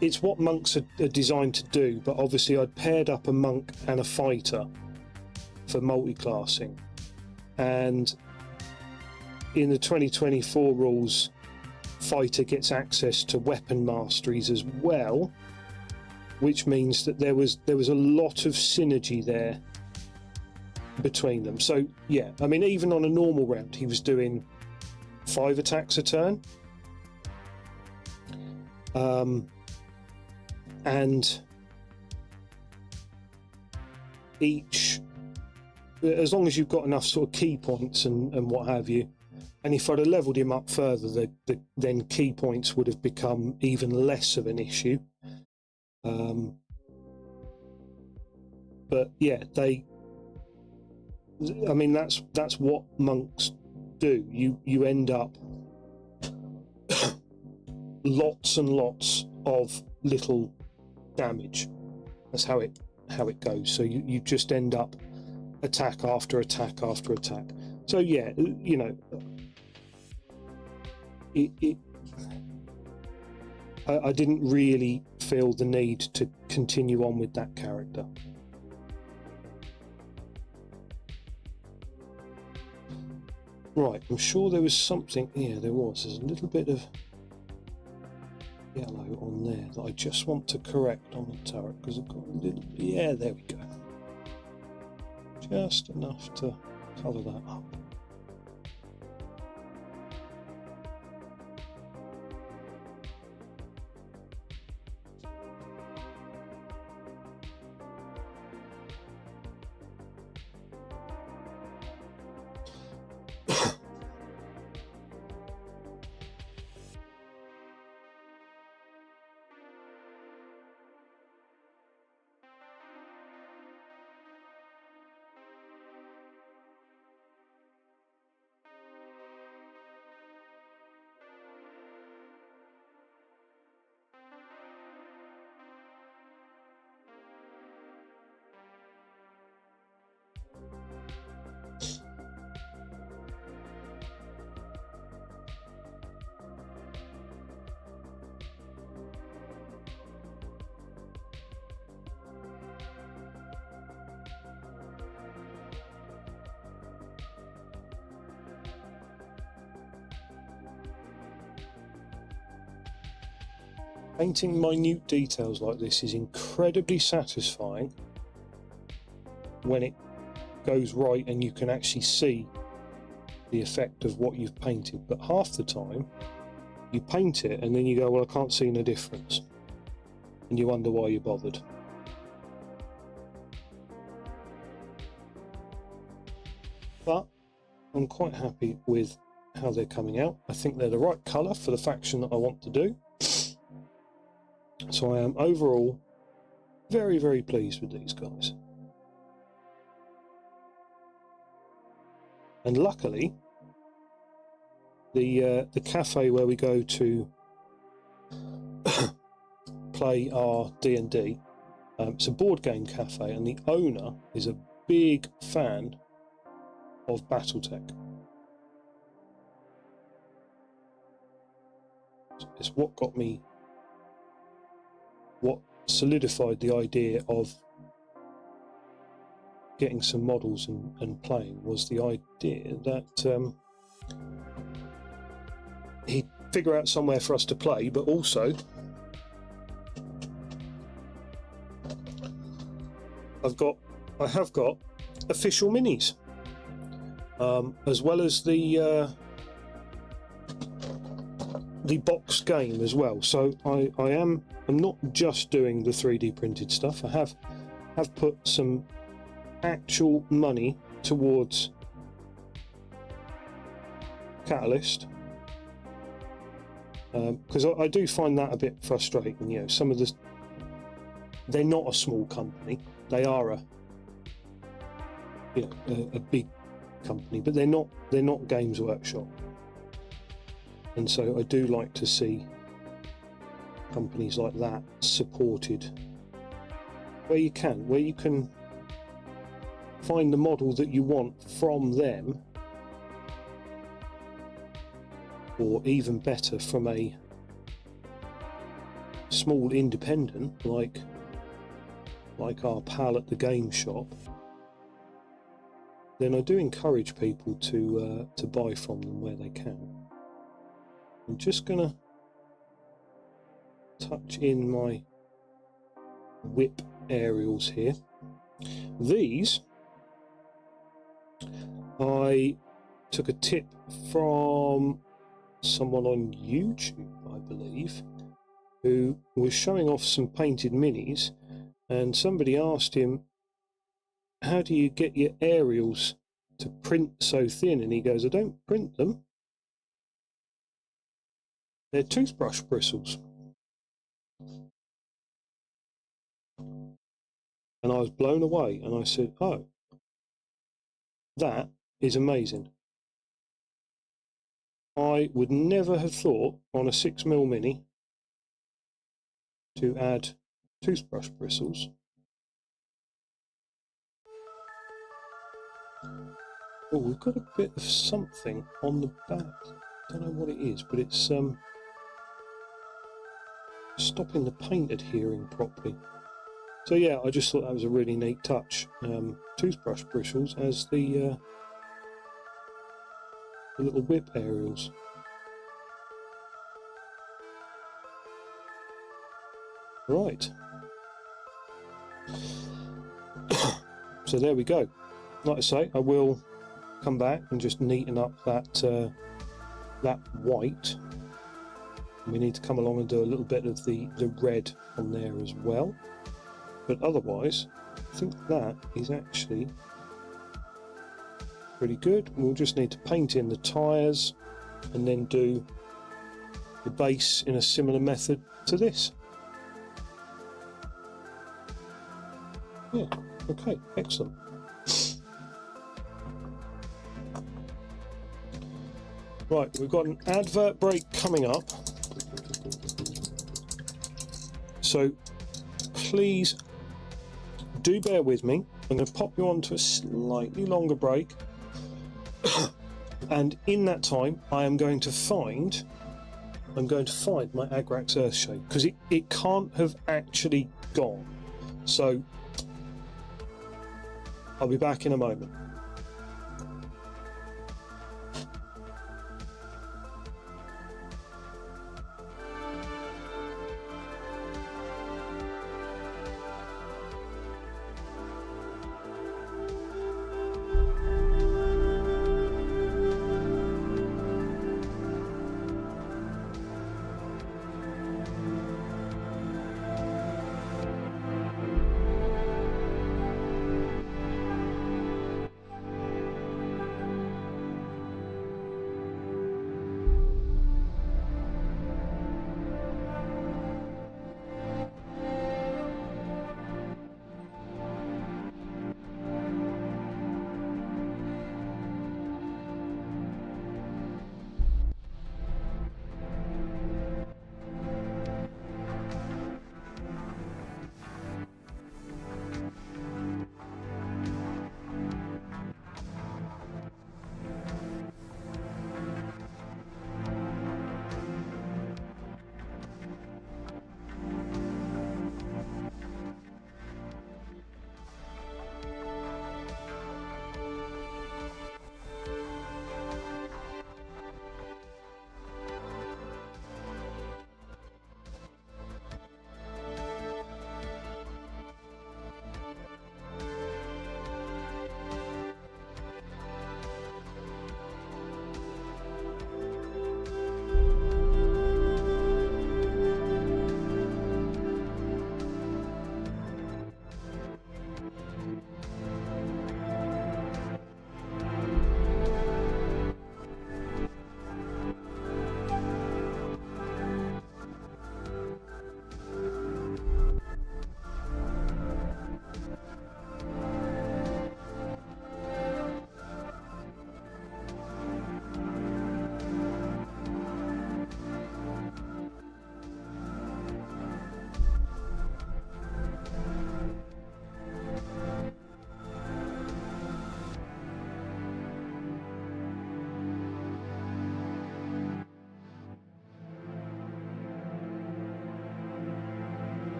[SPEAKER 1] it's what monks are designed to do, but obviously I'd paired up a monk and a fighter for multi-classing, and in the 2024 rules, fighter gets access to weapon masteries as well, which means that there was a lot of synergy there between them. So yeah, I mean, even on a normal round, he was doing 5 attacks a turn. And each, as long as you've got enough sort of key points and what have you, and if I'd have leveled him up further, then key points would have become even less of an issue. But yeah, I mean, that's what monks do. You end up lots and lots of little damage. That's how it goes. So you just end up attack after attack after attack. So yeah, you know, I didn't really feel the need to continue on with that character. Right, I'm sure there was something. Yeah, there was. There's a little bit of yellow on there that I just want to correct on the turret, because I've got a little. Yeah, there we go. Just enough to cover that up. Painting minute details like this is incredibly satisfying when it goes right and you can actually see the effect of what you've painted. But half the time you paint it and then you go, well, I can't see no difference, and you wonder why you bothered. But I'm quite happy with how they're coming out. I think they're the right colour for the faction that I want to do. So I am overall very, very pleased with these guys. And luckily, the cafe where we go to play our D&D, it's a board game cafe, and the owner is a big fan of BattleTech. It's what solidified the idea of getting some models and playing, was the idea that he'd figure out somewhere for us to play, but also I have got official minis, as well as the box game as well. So I'm not just doing the 3D printed stuff. I have put some actual money towards Catalyst, because I do find that a bit frustrating. You know, some of they're not a small company. They are a big company, but they're not Games Workshop. And so I do like to see companies like that supported where you can find the model that you want from them, or even better, from a small independent like our pal at the game shop. Then I do encourage people to buy from them where they can. I'm just gonna touch in my whip aerials here. These, I took a tip from someone on YouTube, I believe, who was showing off some painted minis, and somebody asked him, how do you get your aerials to print so thin? And he goes, I don't print them. They're toothbrush bristles. And I was blown away, and I said, oh, that is amazing. I would never have thought on a 6mm mini to add toothbrush bristles. Oh, we've got a bit of something on the back. Don't know what it is, but it's stopping the paint adhering properly. So yeah, I just thought that was a really neat touch. Toothbrush bristles as the little whip aerials. Right. So there we go. Like I say, I will come back and just neaten up that white. We need to come along and do a little bit of the red on there as well. But otherwise, I think that is actually pretty good. We'll just need to paint in the tyres and then do the base in a similar method to this. Yeah, okay, excellent. Right, we've got an advert break coming up. So please do bear with me. I'm going to pop you on to a slightly longer break. And in that time, I am going to find my Agrax Earthshade, because it can't have actually gone. So I'll be back in a moment.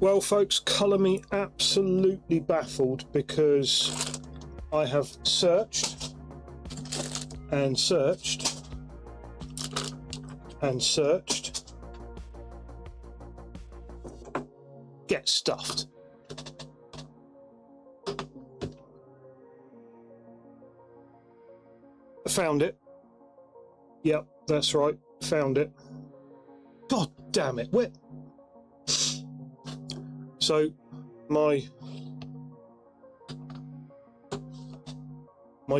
[SPEAKER 1] Well, folks, colour me absolutely baffled, because I have searched and searched and searched. Get stuffed. Found it. Yep, that's right. Found it. God damn it. Where? So my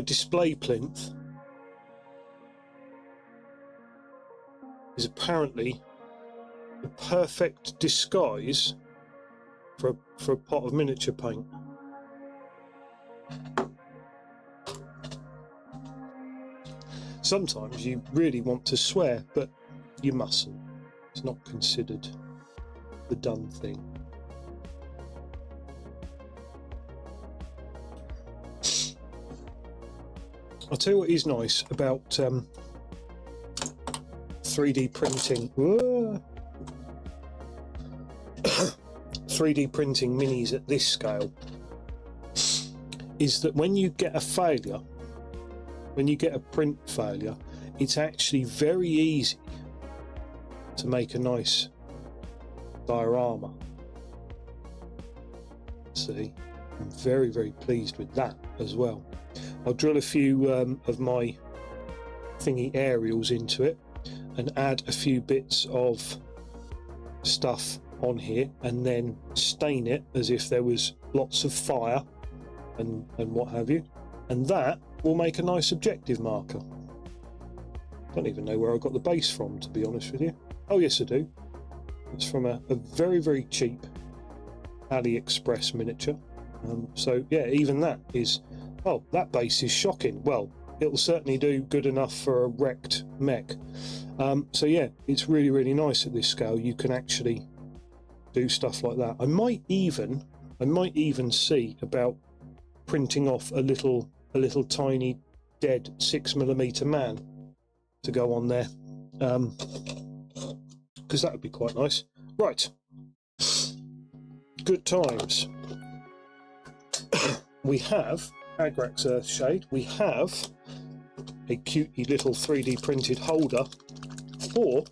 [SPEAKER 1] display plinth is apparently the perfect disguise for a pot of miniature paint. Sometimes you really want to swear, but you mustn't. It's not considered the done thing. I'll tell you what is nice about 3D printing. 3D printing minis at this scale is that when you get a failure, when you get a print failure, it's actually very easy to make a nice diorama. See, I'm very, very pleased with that as well. I'll drill a few of my thingy aerials into it and add a few bits of stuff on here, and then stain it as if there was lots of fire and what have you, and that will make a nice objective marker. Don't even know where I got the base from, to be honest with you. Oh yes, I do. It's from a very, very cheap AliExpress miniature. So yeah, even that is, oh, that base is shocking. Well, it'll certainly do good enough for a wrecked mech. So yeah, it's really, really nice at this scale. You can actually do stuff like that. I might even see about printing off a little tiny dead 6mm man to go on there, because that would be quite nice. Right, good times. We have Agrax Earthshade. We have a cutie little 3D printed holder for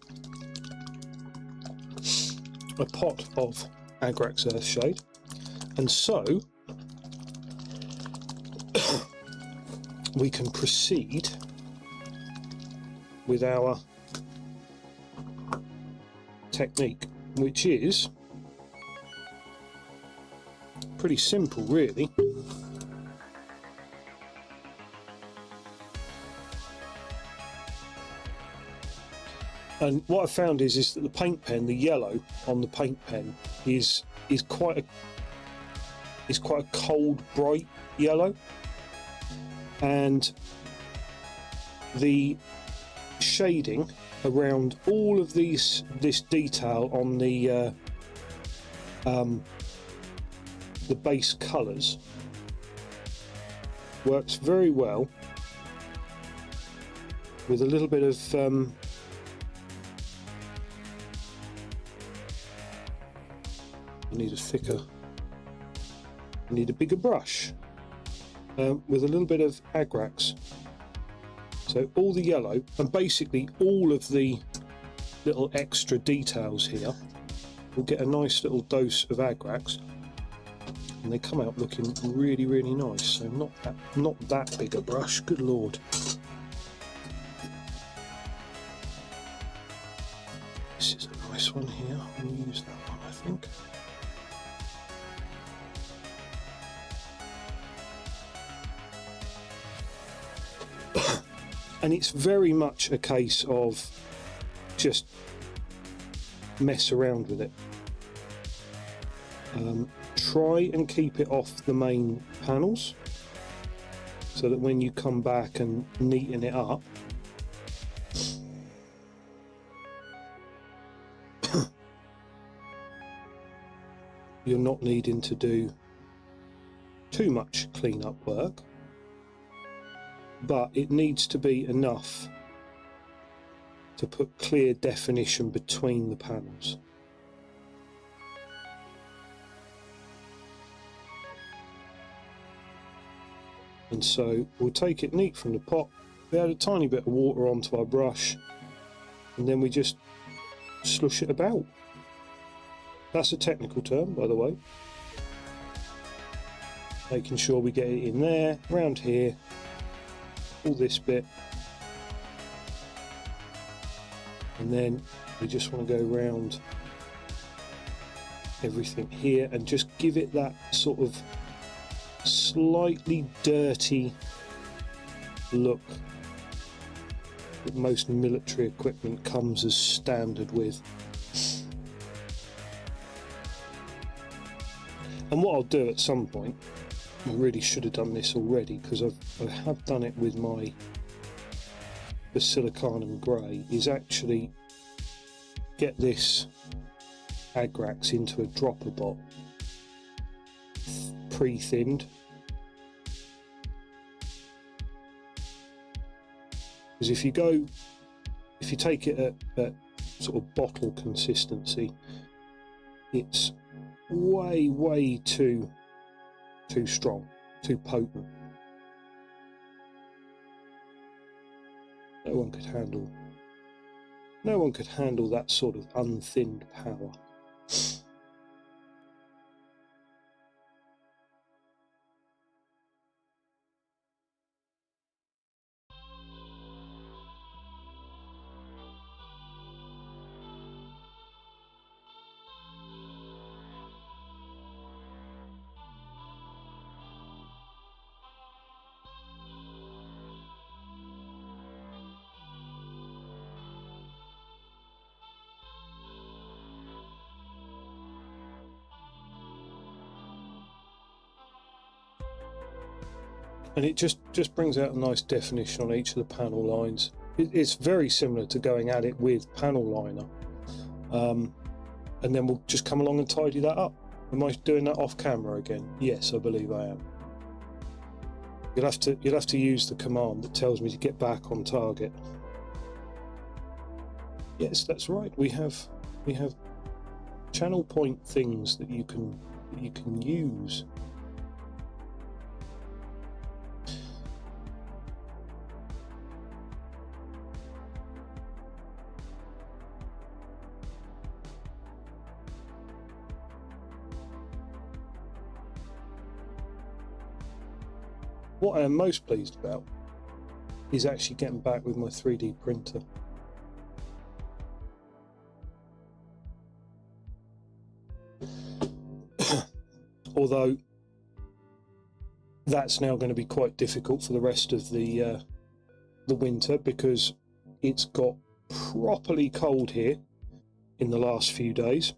[SPEAKER 1] a pot of Agrax Earthshade, and so we can proceed with our technique, which is pretty simple, really. And what I found is that the paint pen, the yellow on the paint pen, is quite a cold, bright yellow, and the shading around all of this detail on the base colours works very well with a little bit of I need a bigger brush, with a little bit of Agrax. So all the yellow and basically all of the little extra details here will get a nice little dose of Agrax, and they come out looking really, really nice. So not that big a brush, good lord. This is a nice one here. We'll use that one, I think. And it's very much a case of just mess around with it. Try and keep it off the main panels so that when you come back and neaten it up, you're not needing to do too much clean-up work. But it needs to be enough to put clear definition between the panels. And so we'll take it neat from the pot. We add a tiny bit of water onto our brush, and then we just slush it about. That's a technical term, by the way. Making sure we get it in there, around here, all this bit. And then we just want to go around everything here and just give it that sort of slightly dirty look that most military equipment comes as standard with. And what I'll do at some point, I really should have done this already because I have done it with my Basilicanum Grey, is actually get this Agrax into a dropper bot, pre-thinned. Because if you take it at sort of bottle consistency, it's way too strong, too potent. No one could handle that sort of unthinned power. And it just brings out a nice definition on each of the panel lines. It's very similar to going at it with panel liner, and then we'll just come along and tidy that up. Am I doing that off camera again? Yes, I believe I am. You'll have to use the command that tells me to get back on target. Yes, that's right. We have channel point things that you can use. What I am most pleased about is actually getting back with my 3D printer. Although that's now going to be quite difficult for the rest of the winter, because it's got properly cold here in the last few days.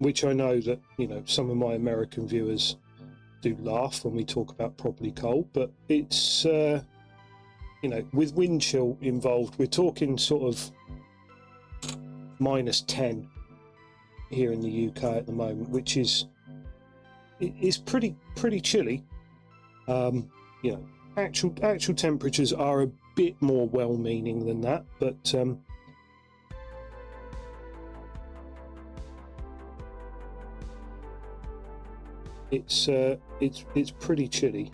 [SPEAKER 1] Which I know that, you know, some of my American viewers do laugh when we talk about properly cold, but it's you know, with wind chill involved, we're talking sort of -10 here in the UK at the moment, which is pretty chilly. You know, actual temperatures are a bit more well-meaning than that, but it's pretty chilly.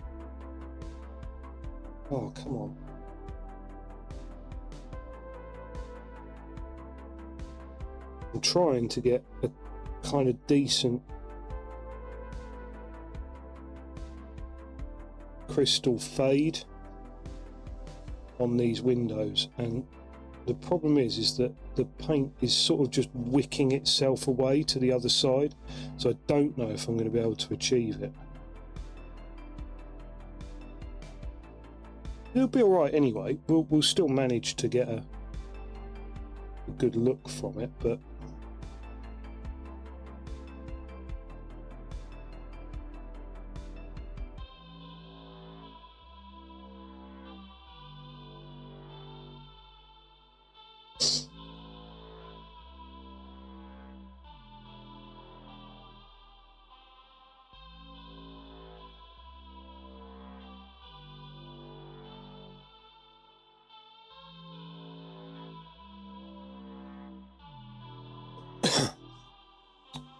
[SPEAKER 1] Oh, come on. I'm trying to get a kind of decent crystal fade on these windows, and the problem is that the paint is sort of just wicking itself away to the other side, so I don't know if I'm going to be able to achieve it. It'll be all right anyway. We'll still manage to get a good look from it, but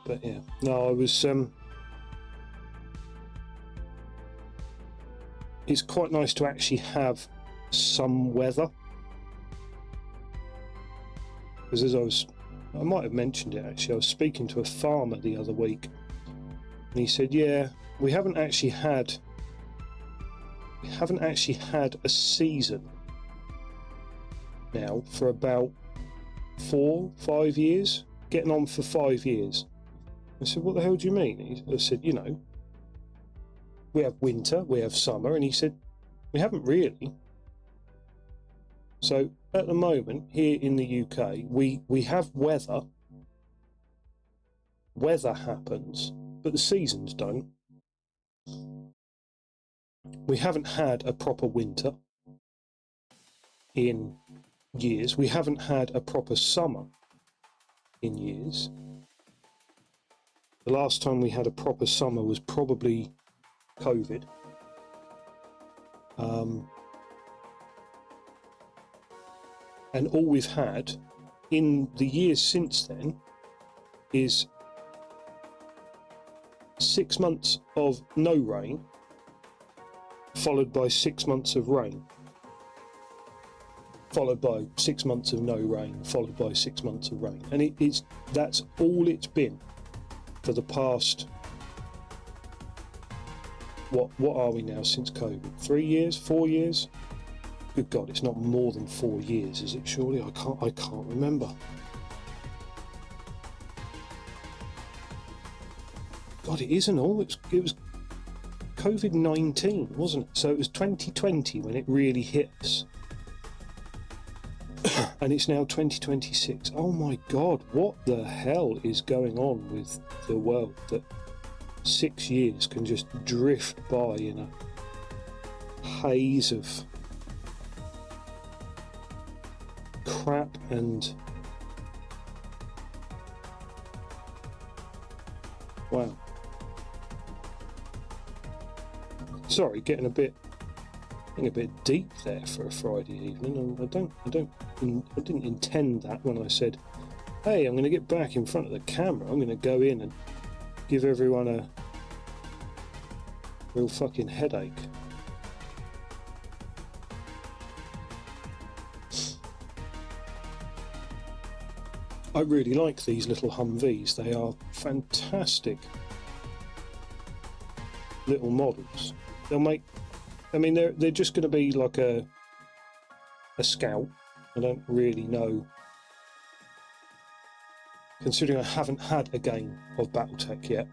[SPEAKER 1] But yeah, no, I was. It's quite nice to actually have some weather, because I might have mentioned it actually. I was speaking to a farmer the other week, and he said, "Yeah, we haven't actually had a season now for about 4-5 years, getting on for 5 years." I said, "What the hell do you mean?" I said, "You know, we have winter, we have summer," and he said, "We haven't really." So at the moment here in the UK, we have weather. Weather happens, but the seasons don't. We haven't had a proper winter in years. We haven't had a proper summer in years. The last time we had a proper summer was probably COVID. And all we've had in the years since then is 6 months of no rain, followed by 6 months of rain, followed by 6 months of no rain, followed by 6 months of rain. And that's all it's been for the past, what are we now since COVID? 3 years, 4 years? Good God, it's not more than 4 years, is it? Surely I can't remember. God, it isn't all. It was COVID-19, wasn't it? So it was 2020 when it really hit us. And it's now 2026. Oh my God, what the hell is going on with the world that 6 years can just drift by in a haze of crap and wow. Sorry, getting a bit deep there for a Friday evening. I didn't intend that when I said, "Hey, I'm going to get back in front of the camera. I'm going to go in and give everyone a real fucking headache." I really like these little Humvees. They are fantastic little models. They're just going to be like a Scout. I don't really know, considering I haven't had a game of Battletech yet.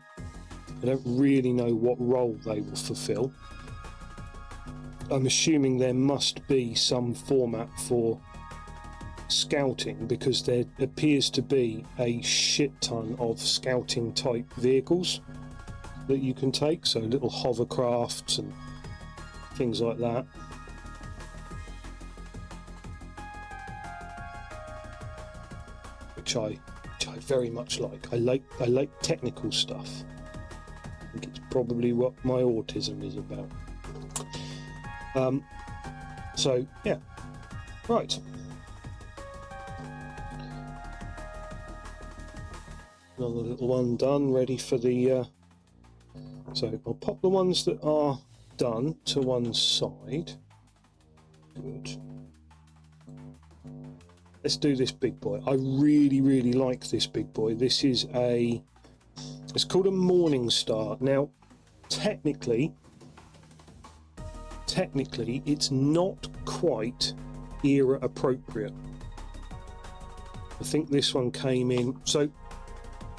[SPEAKER 1] I don't really know what role they will fulfill. I'm assuming there must be some format for scouting, because there appears to be a shit ton of scouting type vehicles that you can take, so little hovercrafts and things like that. Which I very much like. I like technical stuff. I think it's probably what my autism is about. So yeah, right. Another little one done, ready for the. So I'll pop the ones that are done to one side. Good. Let's do this big boy. I really like this big boy. This is it's called a Morningstar. Now, technically, it's not quite era appropriate. I think this one came in. So,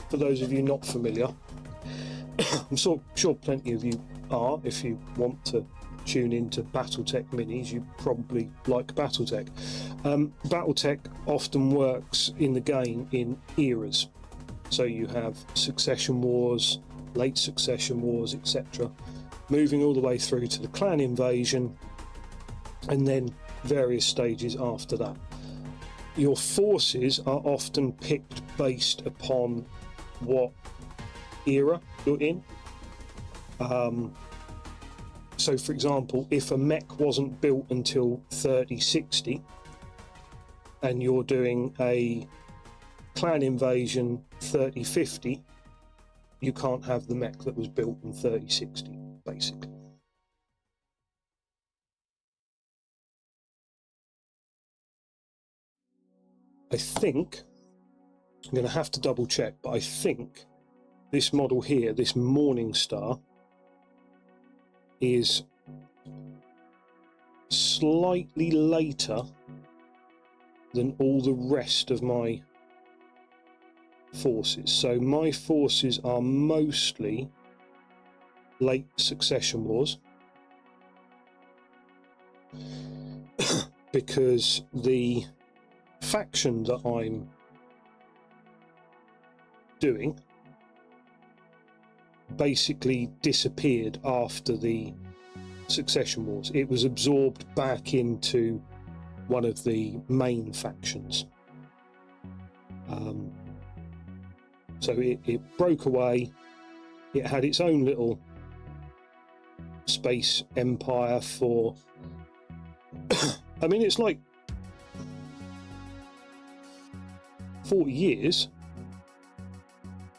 [SPEAKER 1] for those of you not familiar, I'm sure plenty of you are. If you want to tune into Battletech minis, you probably like Battletech. Battletech often works in the game in eras. So you have Succession Wars, late Succession Wars, etc., moving all the way through to the Clan Invasion, and then various stages after that. Your forces are often picked based upon what era you're in. So for example, if a mech wasn't built until 3060 and you're doing a Clan Invasion 3050, you can't have the mech that was built in 3060, basically. I think, I'm going to have to double check, but I think this model here, this Morningstar, is slightly later than all the rest of my forces. So my forces are mostly late Succession Wars because the faction that I'm doing basically disappeared after the Succession Wars. It was absorbed back into one of the main factions. So it broke away. It had its own little space empire for I mean, it's like 40 years,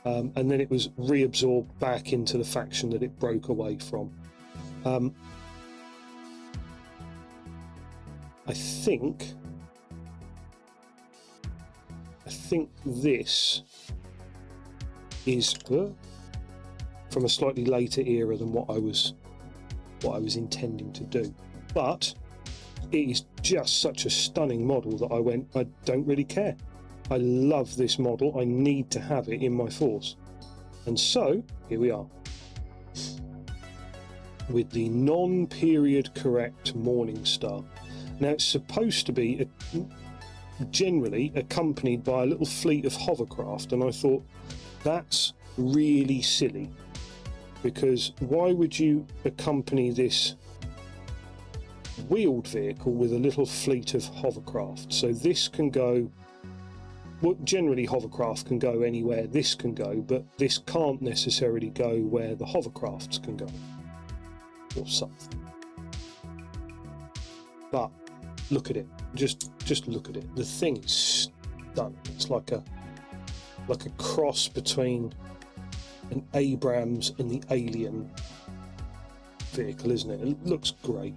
[SPEAKER 1] and then it was reabsorbed back into the faction that it broke away from. I think this is from a slightly later era than what I was intending to do, but it is just such a stunning model that I don't really care. I love this model. I need to have it in my force, and so here we are with the non-period correct Morningstar. Now it's supposed to be generally accompanied by a little fleet of hovercraft, and I thought that's really silly, because why would you accompany this wheeled vehicle with a little fleet of hovercraft? So this can go, well, generally hovercraft can go anywhere this can go, but this can't necessarily go where the hovercrafts can go or something. But look at it, just look at it. The thing is stunning. It's like a cross between an Abrams and the Alien vehicle, isn't it? It looks great.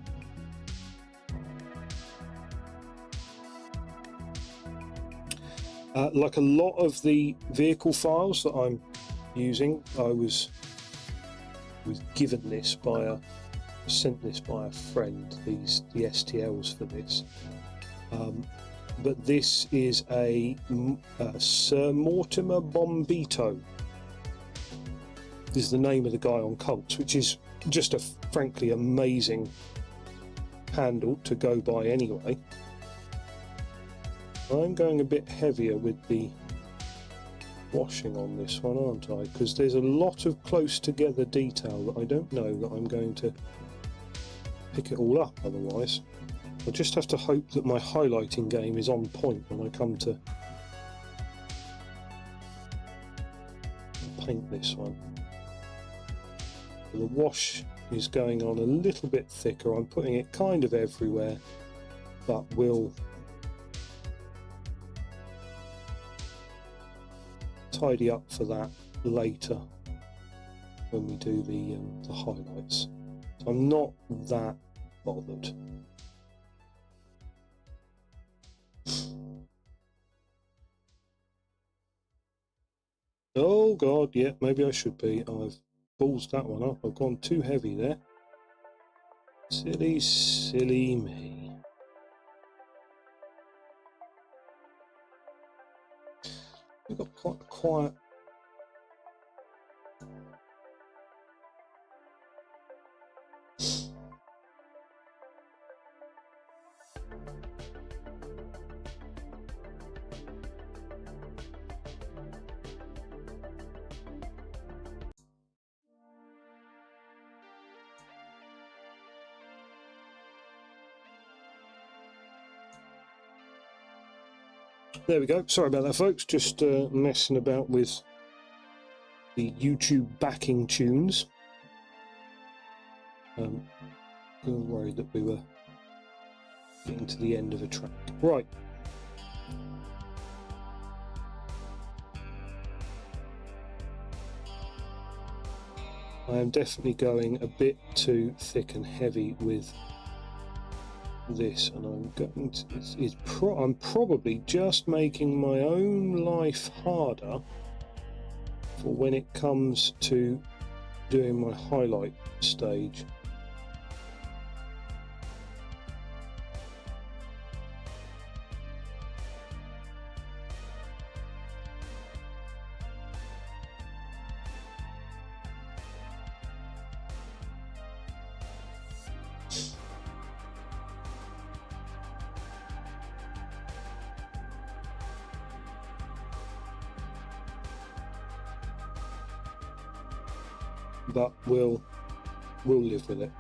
[SPEAKER 1] Like a lot of the vehicle files that I'm using, I was given this by sent this by a friend, the STLs for this, but this is a Sir Mortimer Bombito. This is the name of the guy on Cults, which is just a frankly amazing handle to go by anyway. I'm going a bit heavier with the washing on this one, aren't I? Because there's a lot of close together detail that I don't know that I'm going to pick it all up otherwise. I just have to hope that my highlighting game is on point when I come to paint this one. The wash is going on a little bit thicker. I'm putting it kind of everywhere, but we'll tidy up for that later when we do the highlights. So I'm not that bothered. Oh god, yeah, maybe I should be. I've ballsed that one up. I've gone too heavy there. Silly, silly me. We've got quite a quiet. There we go. Sorry about that, folks. Just messing about with the YouTube backing tunes. I was worried that we were getting to the end of a track. Right. I am definitely going a bit too thick and heavy with this, and I'm going to, I'm probably just making my own life harder for when it comes to doing my highlight stage. But we'll live with it.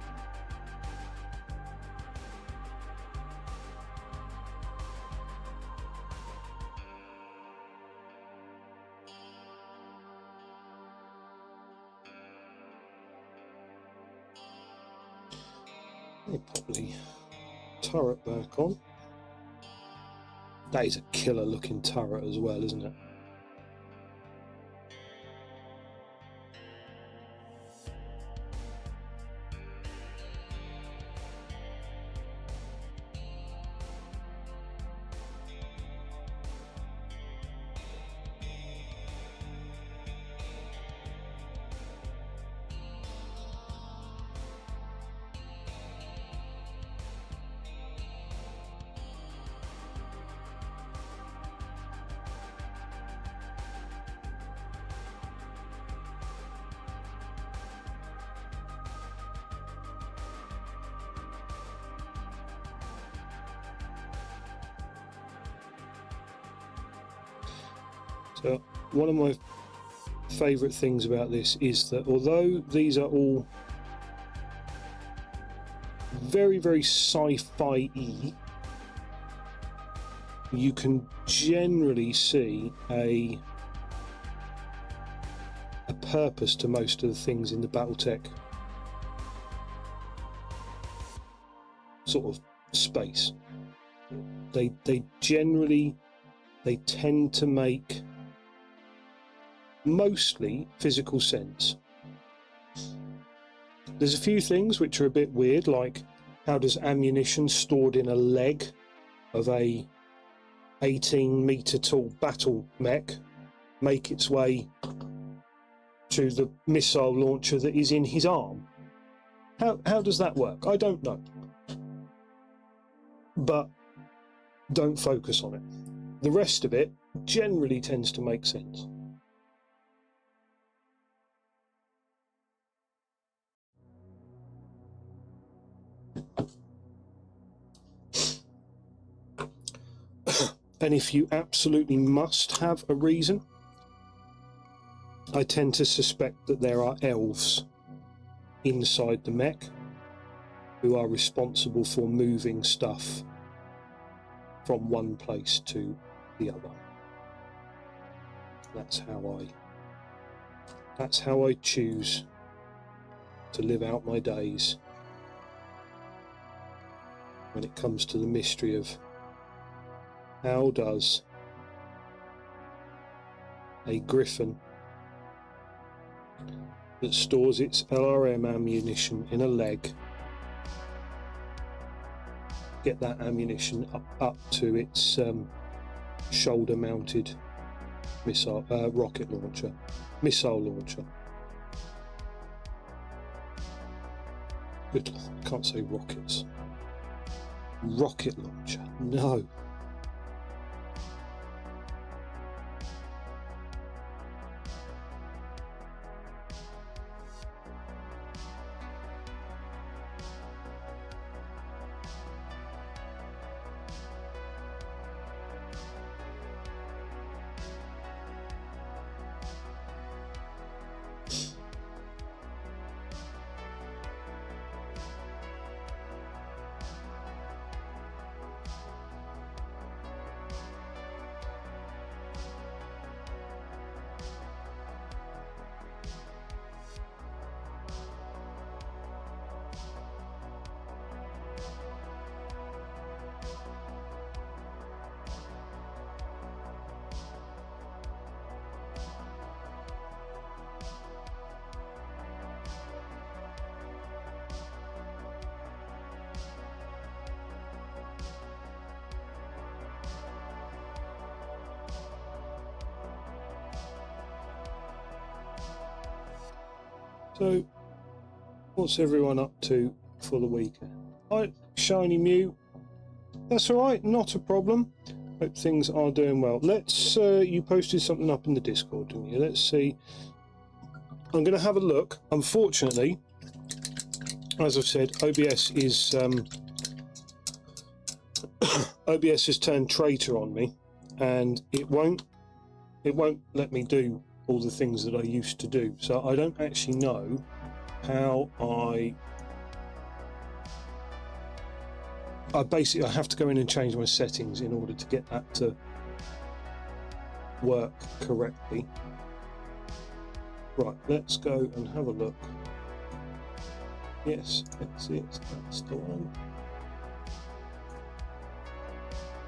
[SPEAKER 1] I'll probably turret back on. That is a killer looking turret as well, isn't it? So one of my favourite things about this is that although these are all very, very sci-fi-y, you can generally see a purpose to most of the things in the Battletech sort of space. They tend to make mostly physical sense. There's a few things which are a bit weird, like how does ammunition stored in a leg of a 18-meter tall battle mech make its way to the missile launcher that is in his arm? How does that work? I don't know. But don't focus on it. The rest of it generally tends to make sense. And if you absolutely must have a reason, I tend to suspect that there are elves inside the mech who are responsible for moving stuff from one place to the other. That's how I choose to live out my days when it comes to the mystery of how does a Griffin that stores its LRM ammunition in a leg get that ammunition up to its shoulder mounted missile rocket launcher, missile launcher. Good, I can't say rockets. Rocket launcher, no. So, what's everyone up to for the weekend? Right, Shiny Mew. That's all right, not a problem. Hope things are doing well. Let's. You posted something up in the Discord, didn't you? Let's see. I'm going to have a look. Unfortunately, as I've said, OBS is OBS has turned traitor on me, and it won't let me do all the things that I used to do. So I don't actually know how I basically have to go in and change my settings in order to get that to work correctly. Right, let's go and have a look. Yes, that's it. That's the one.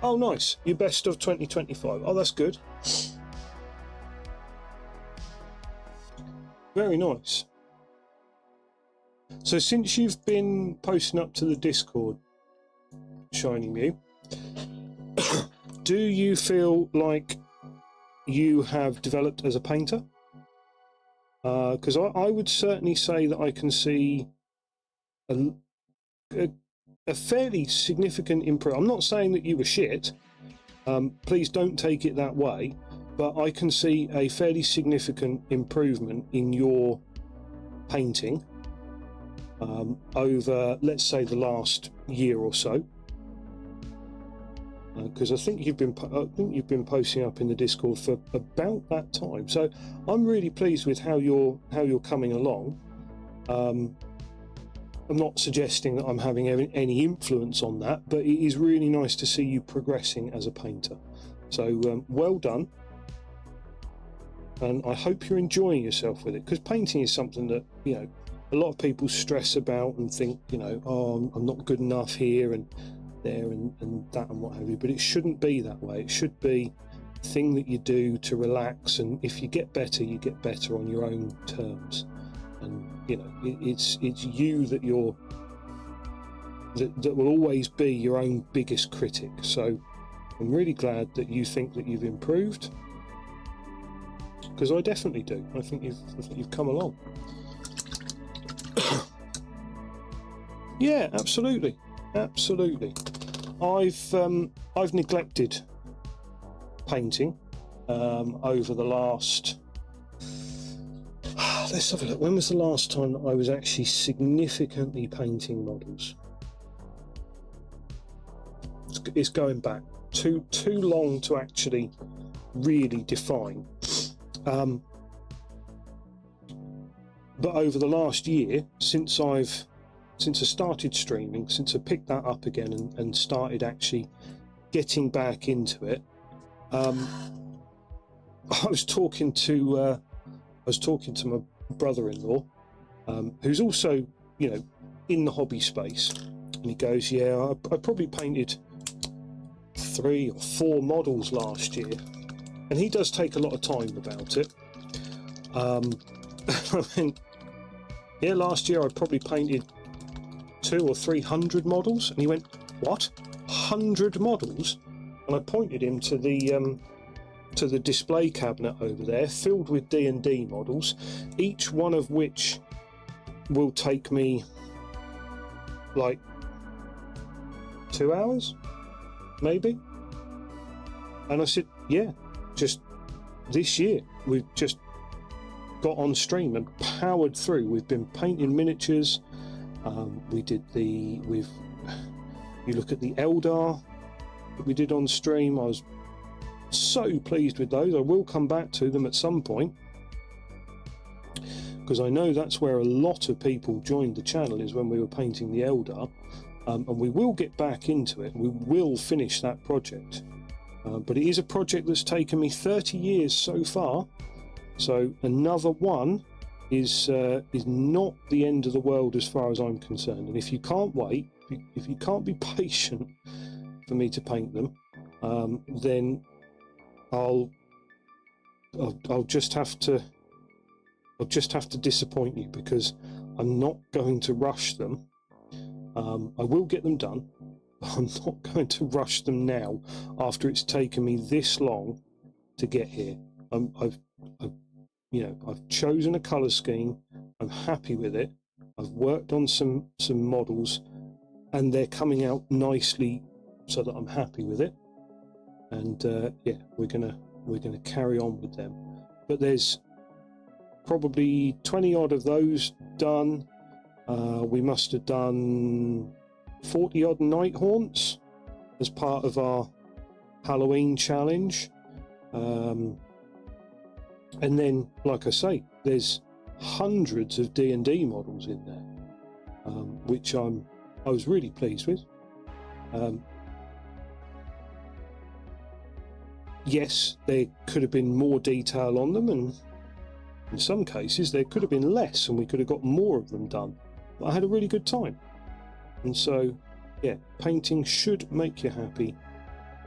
[SPEAKER 1] Oh, nice. Your best of 2025. Oh, that's good. Very nice. So since you've been posting up to the Discord, Shiny Mew, do you feel like you have developed as a painter? Because I would certainly say that I can see a fairly significant improvement. I'm not saying that you were shit. Please don't take it that way. But I can see a fairly significant improvement in your painting over, let's say, the last year or so. Because I think you've been posting up in the Discord for about that time. So I'm really pleased with how you're coming along. I'm not suggesting that I'm having any influence on that, but it is really nice to see you progressing as a painter. So well done. And I hope you're enjoying yourself with it, because painting is something that, you know, a lot of people stress about and think, you know, oh, I'm not good enough here and there and that and what have you. But it shouldn't be that way. It should be a thing that you do to relax, and if you get better on your own terms. And you know, it's you that that will always be your own biggest critic. So I'm really glad that you think that you've improved, because I definitely do. I think you've come along. Yeah, absolutely. I've neglected painting over the last. Let's have a look. When was the last time that I was actually significantly painting models? It's going back too long to actually really define. But over the last year, since I started streaming, since I picked that up again and started actually getting back into it, I was talking to my brother-in-law, who's also, you know, in the hobby space, and he goes, yeah, I probably painted 3 or 4 models last year, and he does take a lot of time about it. I went, yeah, last year I probably painted 200 or 300 models, and he went, what, 100 models? And I pointed him to the display cabinet over there, filled with D&D models, each one of which will take me like 2 hours, maybe. And I said, yeah, just this year we've just got on stream and powered through. We've been painting miniatures. You look at the Eldar that we did on stream. I was so pleased with those. I will come back to them at some point, because I know that's where a lot of people joined the channel, is when we were painting the Eldar. And we will get back into it. We will finish that project. But it is a project that's taken me 30 years so far. So another one is not the end of the world as far as I'm concerned. And if you can't wait, if you can't be patient for me to paint them, then I'll just have to disappoint you, because I'm not going to rush them. I will get them done. I'm not going to rush them now after it's taken me this long to get here. I've chosen a colour scheme I'm happy with it. I've worked on some models, and they're coming out nicely, so that I'm happy with it. And yeah, we're gonna carry on with them. But there's probably 20 odd of those done. We must have done 40 odd night haunts as part of our Halloween challenge. And then, like I say, there's hundreds of D&D models in there, which I was really pleased with. Yes, there could have been more detail on them, and in some cases there could have been less, and we could have got more of them done. But I had a really good time. And so, yeah, painting should make you happy.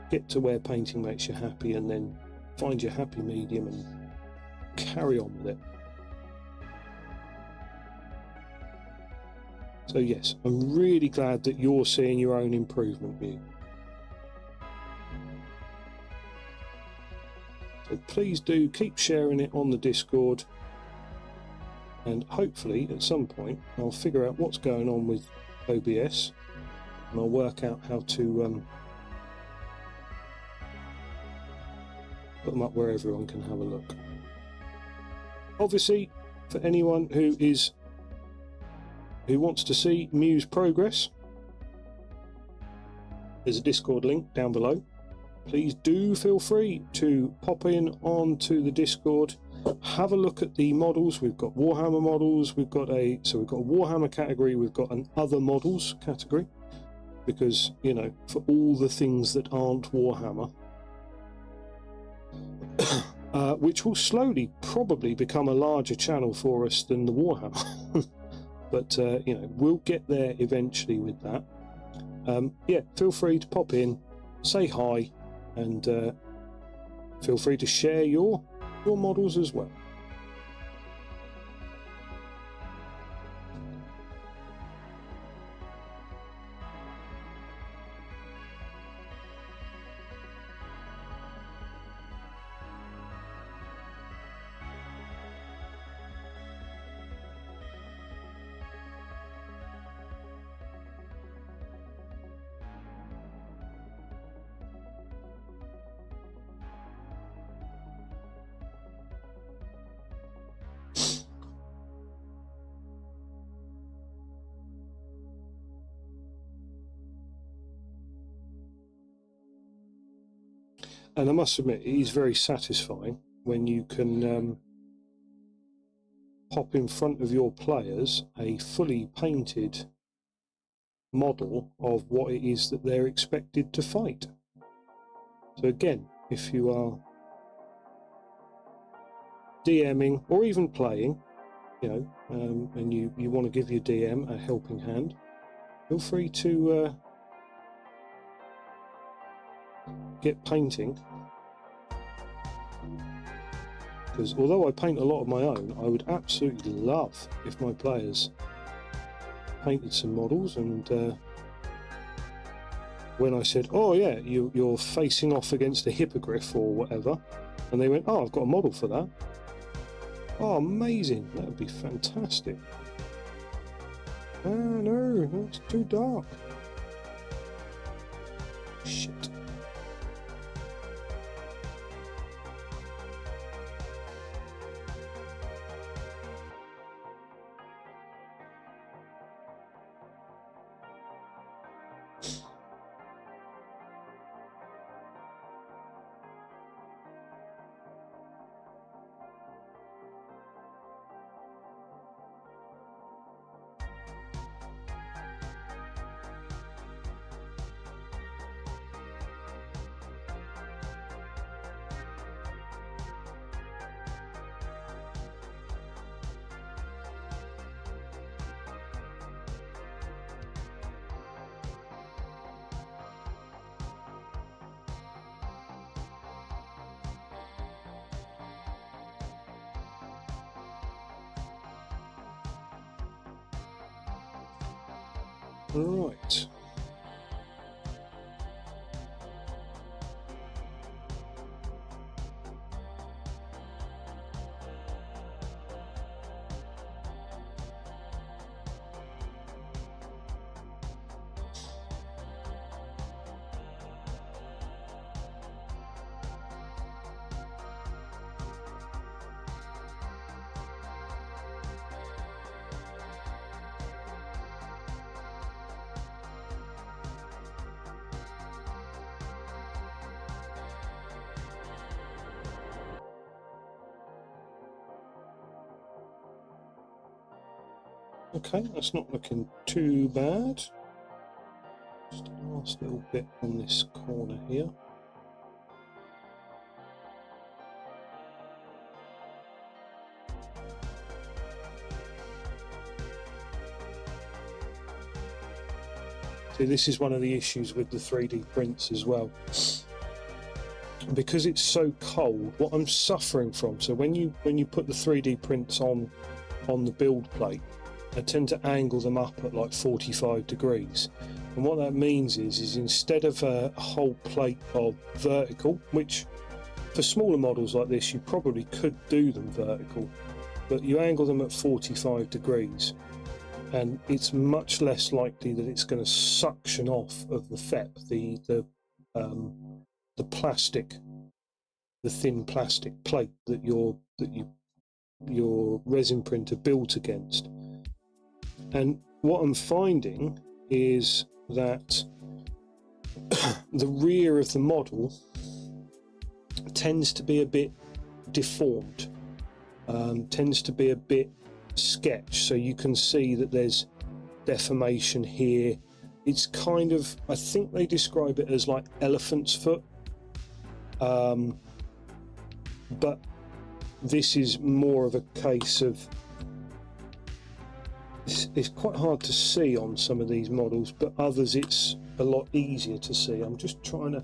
[SPEAKER 1] Get to where painting makes you happy, and then find your happy medium and carry on with it. So yes, I'm really glad that you're seeing your own improvement, View. So please do keep sharing it on the Discord, and hopefully at some point I'll figure out what's going on with OBS, and I'll work out how to put them up where everyone can have a look. Obviously, for anyone who wants to see Mew's progress, there's a Discord link down below. Please do feel free to pop in onto the Discord, have a look at the models. We've got Warhammer models, we've got a Warhammer category, we've got an other models category, because, you know, for all the things that aren't Warhammer, which will slowly probably become a larger channel for us than the Warhammer. But you know, we'll get there eventually with that. Yeah, feel free to pop in, say hi, and feel free to share your models as well. And I must admit, it is very satisfying when you can pop in front of your players a fully painted model of what it is that they're expected to fight. So again, if you are DMing or even playing, you know, and you want to give your DM a helping hand, feel free to get painting. Because although I paint a lot of my own, I would absolutely love if my players painted some models. And when I said, oh yeah, you're facing off against a hippogriff or whatever, and they went, oh, I've got a model for that. Oh, amazing, that would be fantastic. Ah, no, that's too dark. Shit. Right. Okay, that's not looking too bad. Just a last little bit on this corner here. See, this is one of the issues with the 3D prints as well. Because it's so cold, what I'm suffering from, so when you put the 3D prints on the build plate, I tend to angle them up at like 45 degrees. And what that means is instead of a whole plate of vertical, which for smaller models like this, you probably could do them vertical, but you angle them at 45 degrees. And it's much less likely that it's going to suction off of the FEP, the plastic, the thin plastic plate that your resin printer built against. And what I'm finding is that the rear of the model tends to be a bit deformed, tends to be a bit sketch, so you can see that there's deformation here. It's kind of, I think they describe it as like elephant's foot, but this is more of a case of it's quite hard to see on some of these models, but others it's a lot easier to see. I'm just trying to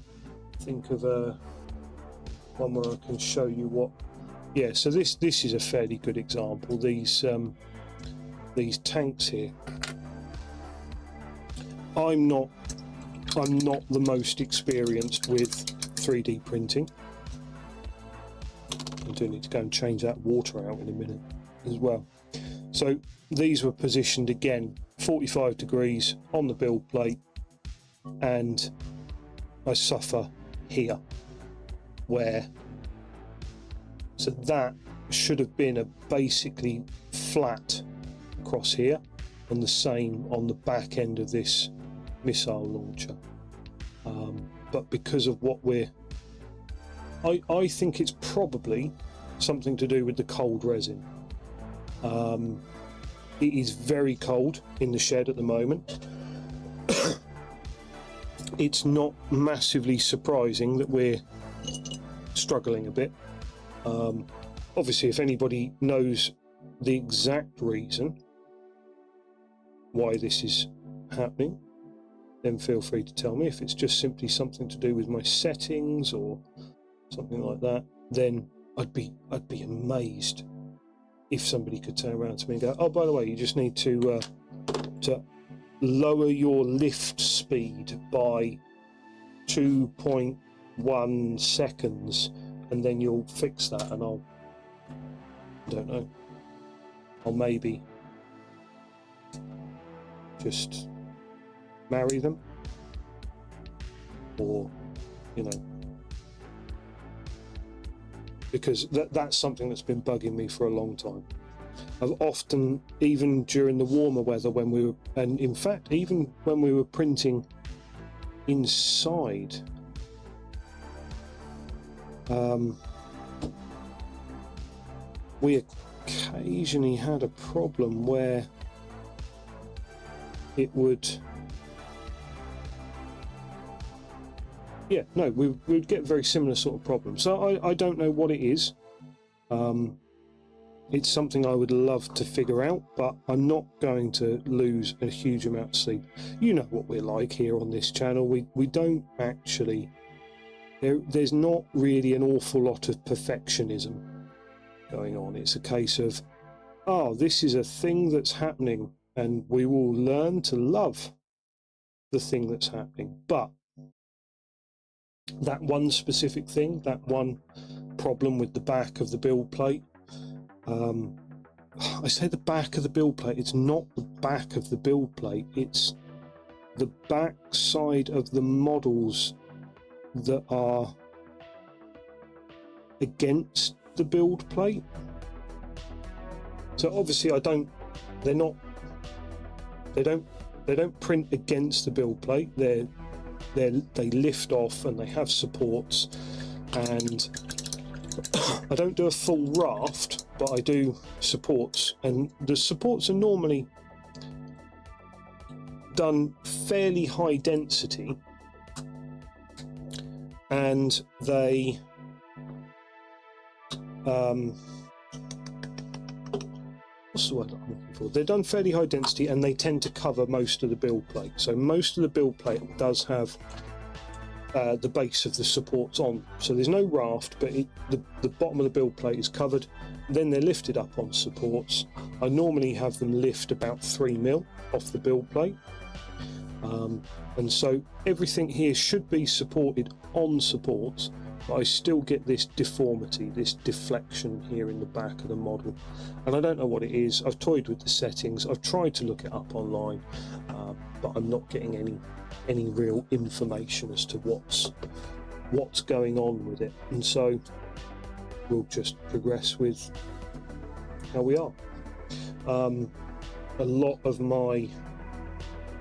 [SPEAKER 1] think of one where I can show you what. Yeah, so this is a fairly good example. These tanks here. I'm not the most experienced with 3D printing. I do need to go and change that water out in a minute as well. So these were positioned again 45 degrees on the build plate, and I suffer here where. So that should have been a basically flat across here, and the same on the back end of this missile launcher. But because of what I think it's probably something to do with the cold resin. It is very cold in the shed at the moment. It's not massively surprising that we're struggling a bit. Obviously, if anybody knows the exact reason why this is happening, then feel free to tell me. If it's just simply something to do with my settings or something like that, then I'd be amazed if somebody could turn around to me and go, oh, by the way, you just need to lower your lift speed by 2.1 seconds, and then you'll fix that. And I don't know, I'll maybe just marry them, or, you know, because that's something that's been bugging me for a long time. I've often, even during the warmer weather when we were, and in fact even when we were printing inside, we occasionally had a problem where it would, we'd get very similar sort of problems. So I don't know what it is. It's something I would love to figure out, but I'm not going to lose a huge amount of sleep. You know what we're like here on this channel. We don't actually, there's not really an awful lot of perfectionism going on. It's a case of, oh, this is a thing that's happening, and we will learn to love the thing that's happening. But that one specific thing, that one problem with the back of the build plate, I say the back of the build plate, it's not the back of the build plate, it's the back side of the models that are against the build plate. So obviously they don't print against the build plate, they lift off and they have supports, and I don't do a full raft, but I do supports, and the supports are normally done fairly high density, and they what's the word I'm looking for? They're done fairly high density, and they tend to cover most of the build plate. So most of the build plate does have the base of the supports on. So there's no raft, but the bottom of the build plate is covered. Then they're lifted up on supports. I normally have them lift about 3 mil off the build plate. And so everything here should be supported on supports, but I still get this deformity, this deflection here in the back of the model. And I don't know what it is. I've toyed with the settings. I've tried to look it up online, but I'm not getting any real information as to what's going on with it. And so we'll just progress with how we are. A lot of my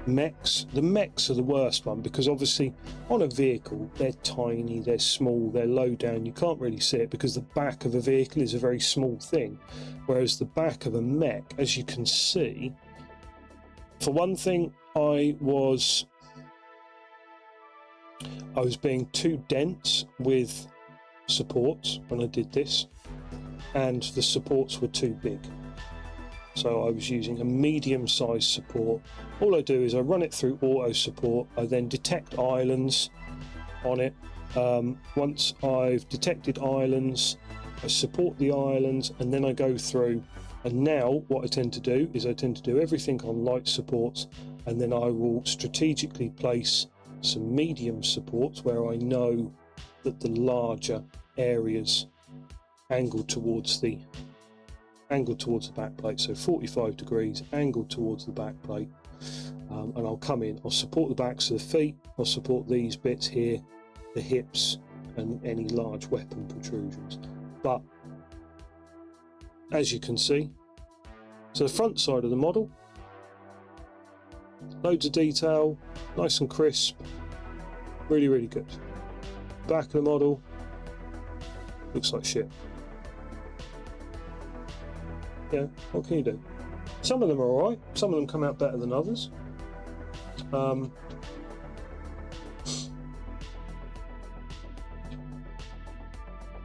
[SPEAKER 1] mechs, the mechs are the worst one, because obviously on a vehicle they're tiny, they're small, they're low down, you can't really see it because the back of a vehicle is a very small thing, whereas the back of a mech, as you can see, for one thing, I was being too dense with supports when I did this, and the supports were too big. So I was using a medium-sized support. All I do is I run it through auto support. I then detect islands on it. Once I've detected islands, I support the islands, and then I go through. And now what I tend to do is I tend to do everything on light supports, and then I will strategically place some medium supports where I know that the larger areas angle towards the back plate, so 45 degrees angled towards the back plate, and I'll come in, I'll support the backs of the feet, I'll support these bits here, the hips, and any large weapon protrusions. But as you can see, so the front side of the model, loads of detail, nice and crisp, really, really good. Back of the model looks like shit. Yeah, what can you do? Some of them are alright, some of them come out better than others.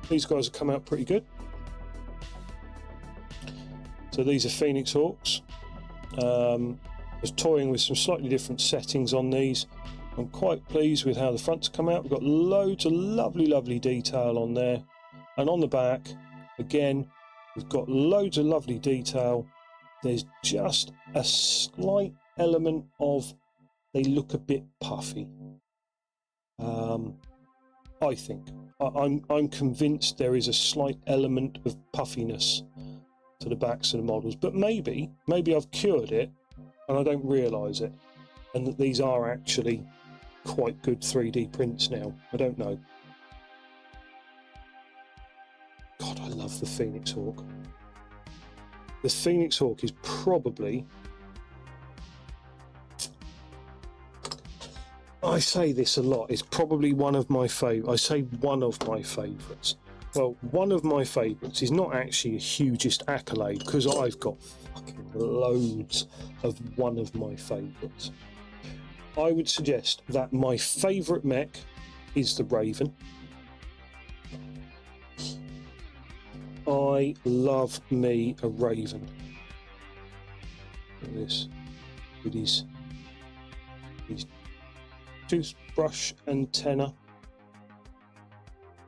[SPEAKER 1] These guys have come out pretty good. So these are Phoenix Hawks. I was toying with some slightly different settings on these. I'm quite pleased with how the fronts come out. We've got loads of lovely, lovely detail on there. And on the back, again, we've got loads of lovely detail. There's just a slight element of they look a bit puffy. I think. I'm convinced there is a slight element of puffiness to the backs of the models, but maybe I've cured it and I don't realise it, and that these are actually quite good 3D prints now. I don't know. God, I love the Phoenix Hawk. The Phoenix Hawk is probably, I say this a lot, it's probably one of my favourites. I say one of my favourites. Well, one of my favourites is not actually a hugest accolade, because I've got fucking loads of one of my favourites. I would suggest that my favourite mech is the Raven. I love me a Raven. Look at this, with his toothbrush antenna.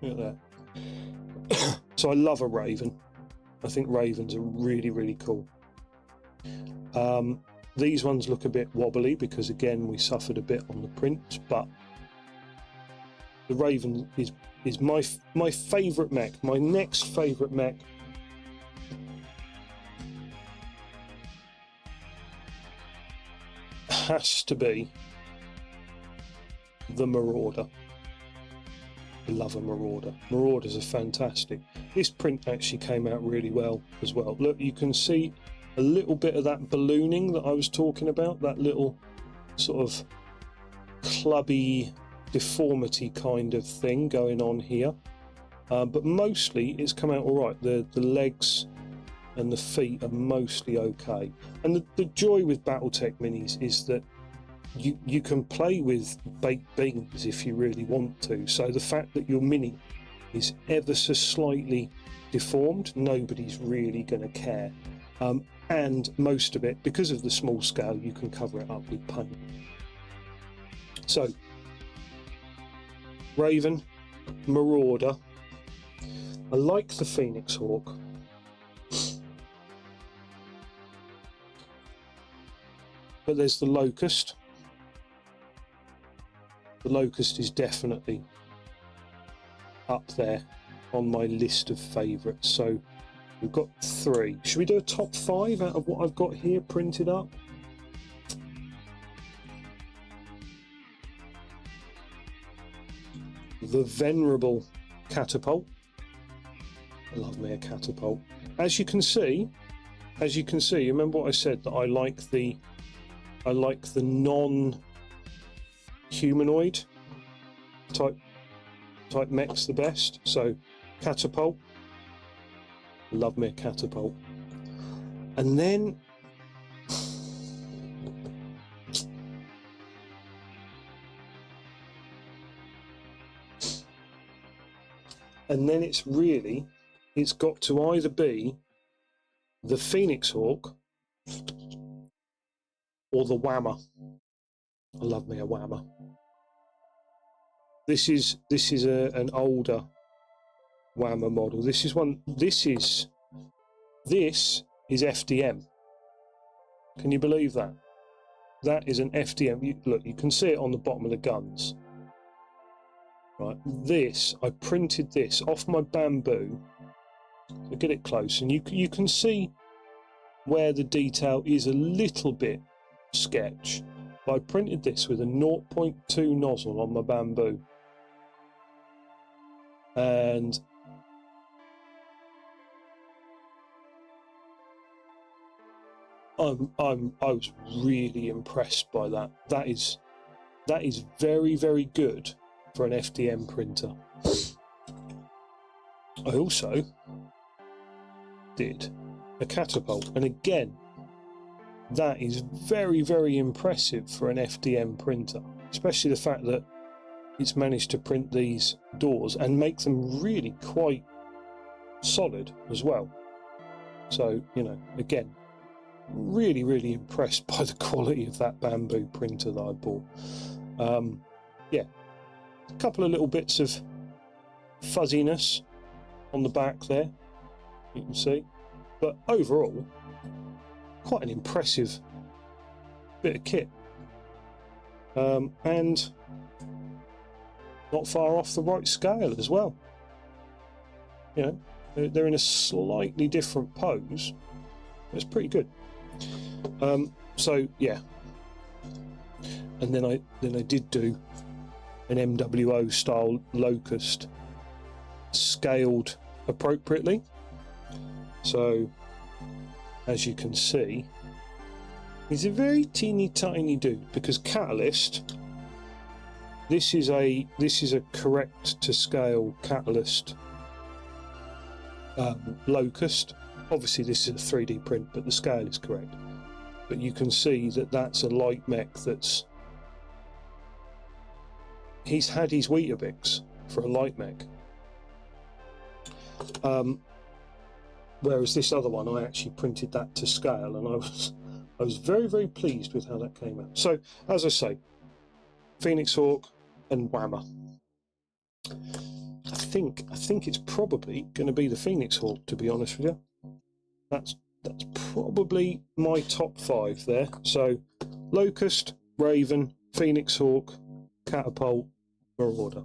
[SPEAKER 1] Look at that. So I love a Raven. I think Ravens are really, really cool. These ones look a bit wobbly because, again, we suffered a bit on the print, but the Raven is my favourite mech. My next favourite mech has to be the Marauder. I love a Marauder. Marauders are fantastic. This print actually came out really well as well. Look, you can see a little bit of that ballooning that I was talking about, that little sort of clubby deformity kind of thing going on here. But mostly it's come out all right. The legs and the feet are mostly okay. And the joy with Battletech Minis is that you can play with baked beans if you really want to. So the fact that your Mini is ever so slightly deformed, nobody's really going to care. And most of it, because of the small scale, you can cover it up with paint. So Raven, Marauder. I like the Phoenix Hawk. But there's the Locust. The Locust is definitely up there on my list of favourites. So we've got 3. Should we do a top 5 out of what I've got here printed up? The venerable Catapult. I love me a Catapult. As you can see, remember what I said, that I like the non-humanoid type mechs the best. So Catapult, love me a Catapult. And then it's got to either be the Phoenix Hawk or the Whammer. I love me a Whammer. This is an older Whammer model. This is FDM. Can you believe that? That is an FDM. Look, you can see it on the bottom of the guns. Right, I printed this off my bamboo. So get it close, and you can see where the detail is a little bit sketch. But I printed this with a 0.2 nozzle on my bamboo, and I was really impressed by that. That is very, very good for an FDM printer. I also did a Catapult, and again, that is very, very impressive for an FDM printer, especially the fact that it's managed to print these doors and make them really quite solid as well. So, you know, again, really, really impressed by the quality of that bamboo printer that I bought. Yeah, a couple of little bits of fuzziness on the back there, you can see, but overall quite an impressive bit of kit, and not far off the right scale as well. You know, they're in a slightly different pose. It's pretty good. So yeah, and then I did do an MWO style Locust, scaled appropriately. So as you can see, he's a very teeny tiny dude, because Catalyst, this is a correct to scale Catalyst Locust. Obviously this is a 3D print, but the scale is correct. But you can see that that's a light mech that's, he's had his Weetabix for a light mech. Whereas this other one, I actually printed that to scale, and I was very, very pleased with how that came out. So as I say, Phoenix Hawk and Whammer. I think it's probably going to be the Phoenix Hawk, to be honest with you. That's probably my top 5 there. So Locust, Raven, Phoenix Hawk, Catapult, Marauder.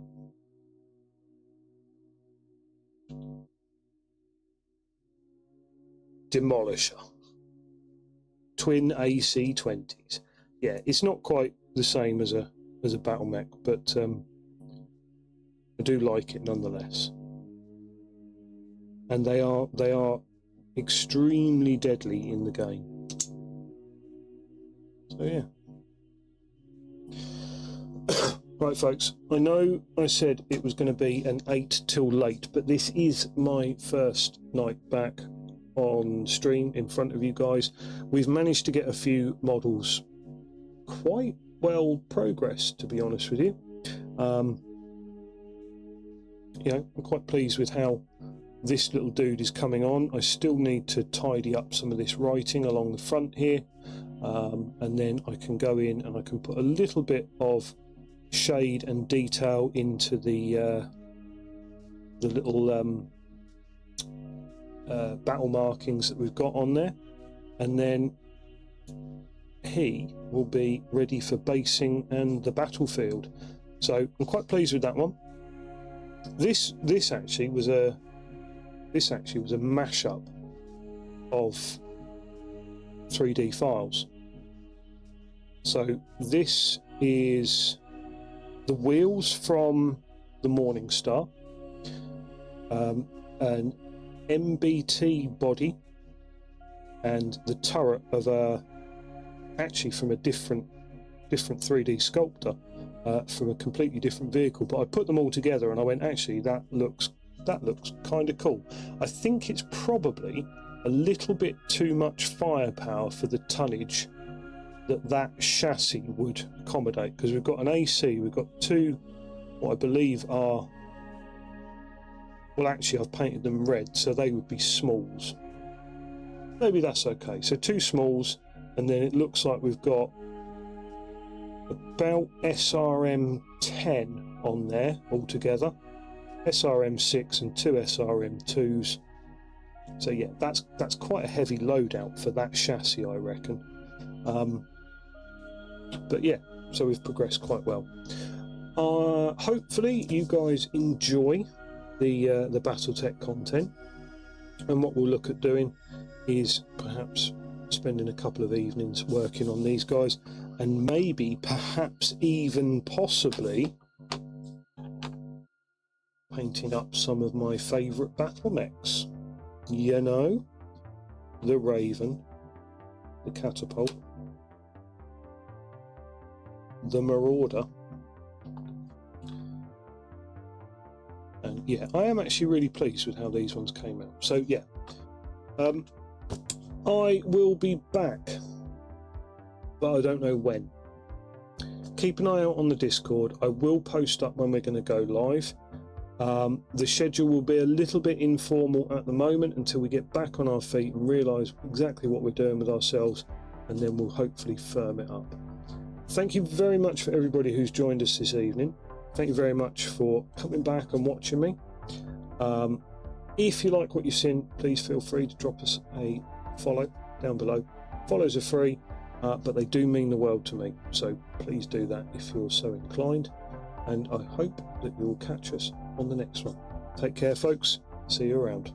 [SPEAKER 1] Demolisher. Twin AC-20s. Yeah, it's not quite the same as a battle mech, but I do like it nonetheless. And they are extremely deadly in the game. So yeah. Right, folks, I know I said it was going to be an 8 till late, but this is my first night back on stream in front of you guys. We've managed to get a few models quite well progressed, to be honest with you. You know, I'm quite pleased with how this little dude is coming on. I still need to tidy up some of this writing along the front here, and then I can go in and I can put a little bit of shade and detail into the little battle markings that we've got on there, and then he will be ready for basing and the battlefield. So I'm quite pleased with that one. This actually was a mashup of 3D files. So this is the wheels from the Morningstar, an MBT body, and the turret of actually from a different 3D sculptor, from a completely different vehicle. But I put them all together and I went, actually that looks kind of cool. I think it's probably a little bit too much firepower for the tonnage that chassis would accommodate, because we've got an AC, we've got two, what I believe are, well actually I've painted them red, so they would be smalls. Maybe that's okay. So two smalls, and then it looks like we've got about SRM 10 on there altogether, SRM 6 and two SRM 2s. So yeah, that's quite a heavy loadout for that chassis, I reckon. But yeah, so we've progressed quite well. Hopefully you guys enjoy the BattleTech content, and what we'll look at doing is perhaps spending a couple of evenings working on these guys, and maybe perhaps even possibly painting up some of my favourite battle mechs. You know, the Raven, the Catapult, the Marauder, and yeah, I am actually really pleased with how these ones came out. So yeah, I will be back, but I don't know when. Keep an eye out on the Discord. I will post up when we're going to go live. The schedule will be a little bit informal at the moment until we get back on our feet and realise exactly what we're doing with ourselves, and then we'll hopefully firm it up. Thank you very much for everybody who's joined us this evening. Thank you very much for coming back and watching me. If you like what you've seen, please feel free to drop us a follow down below. Follows are free, but they do mean the world to me, so please do that if you're so inclined, and I hope that you'll catch us on the next one. Take care folks, see you around.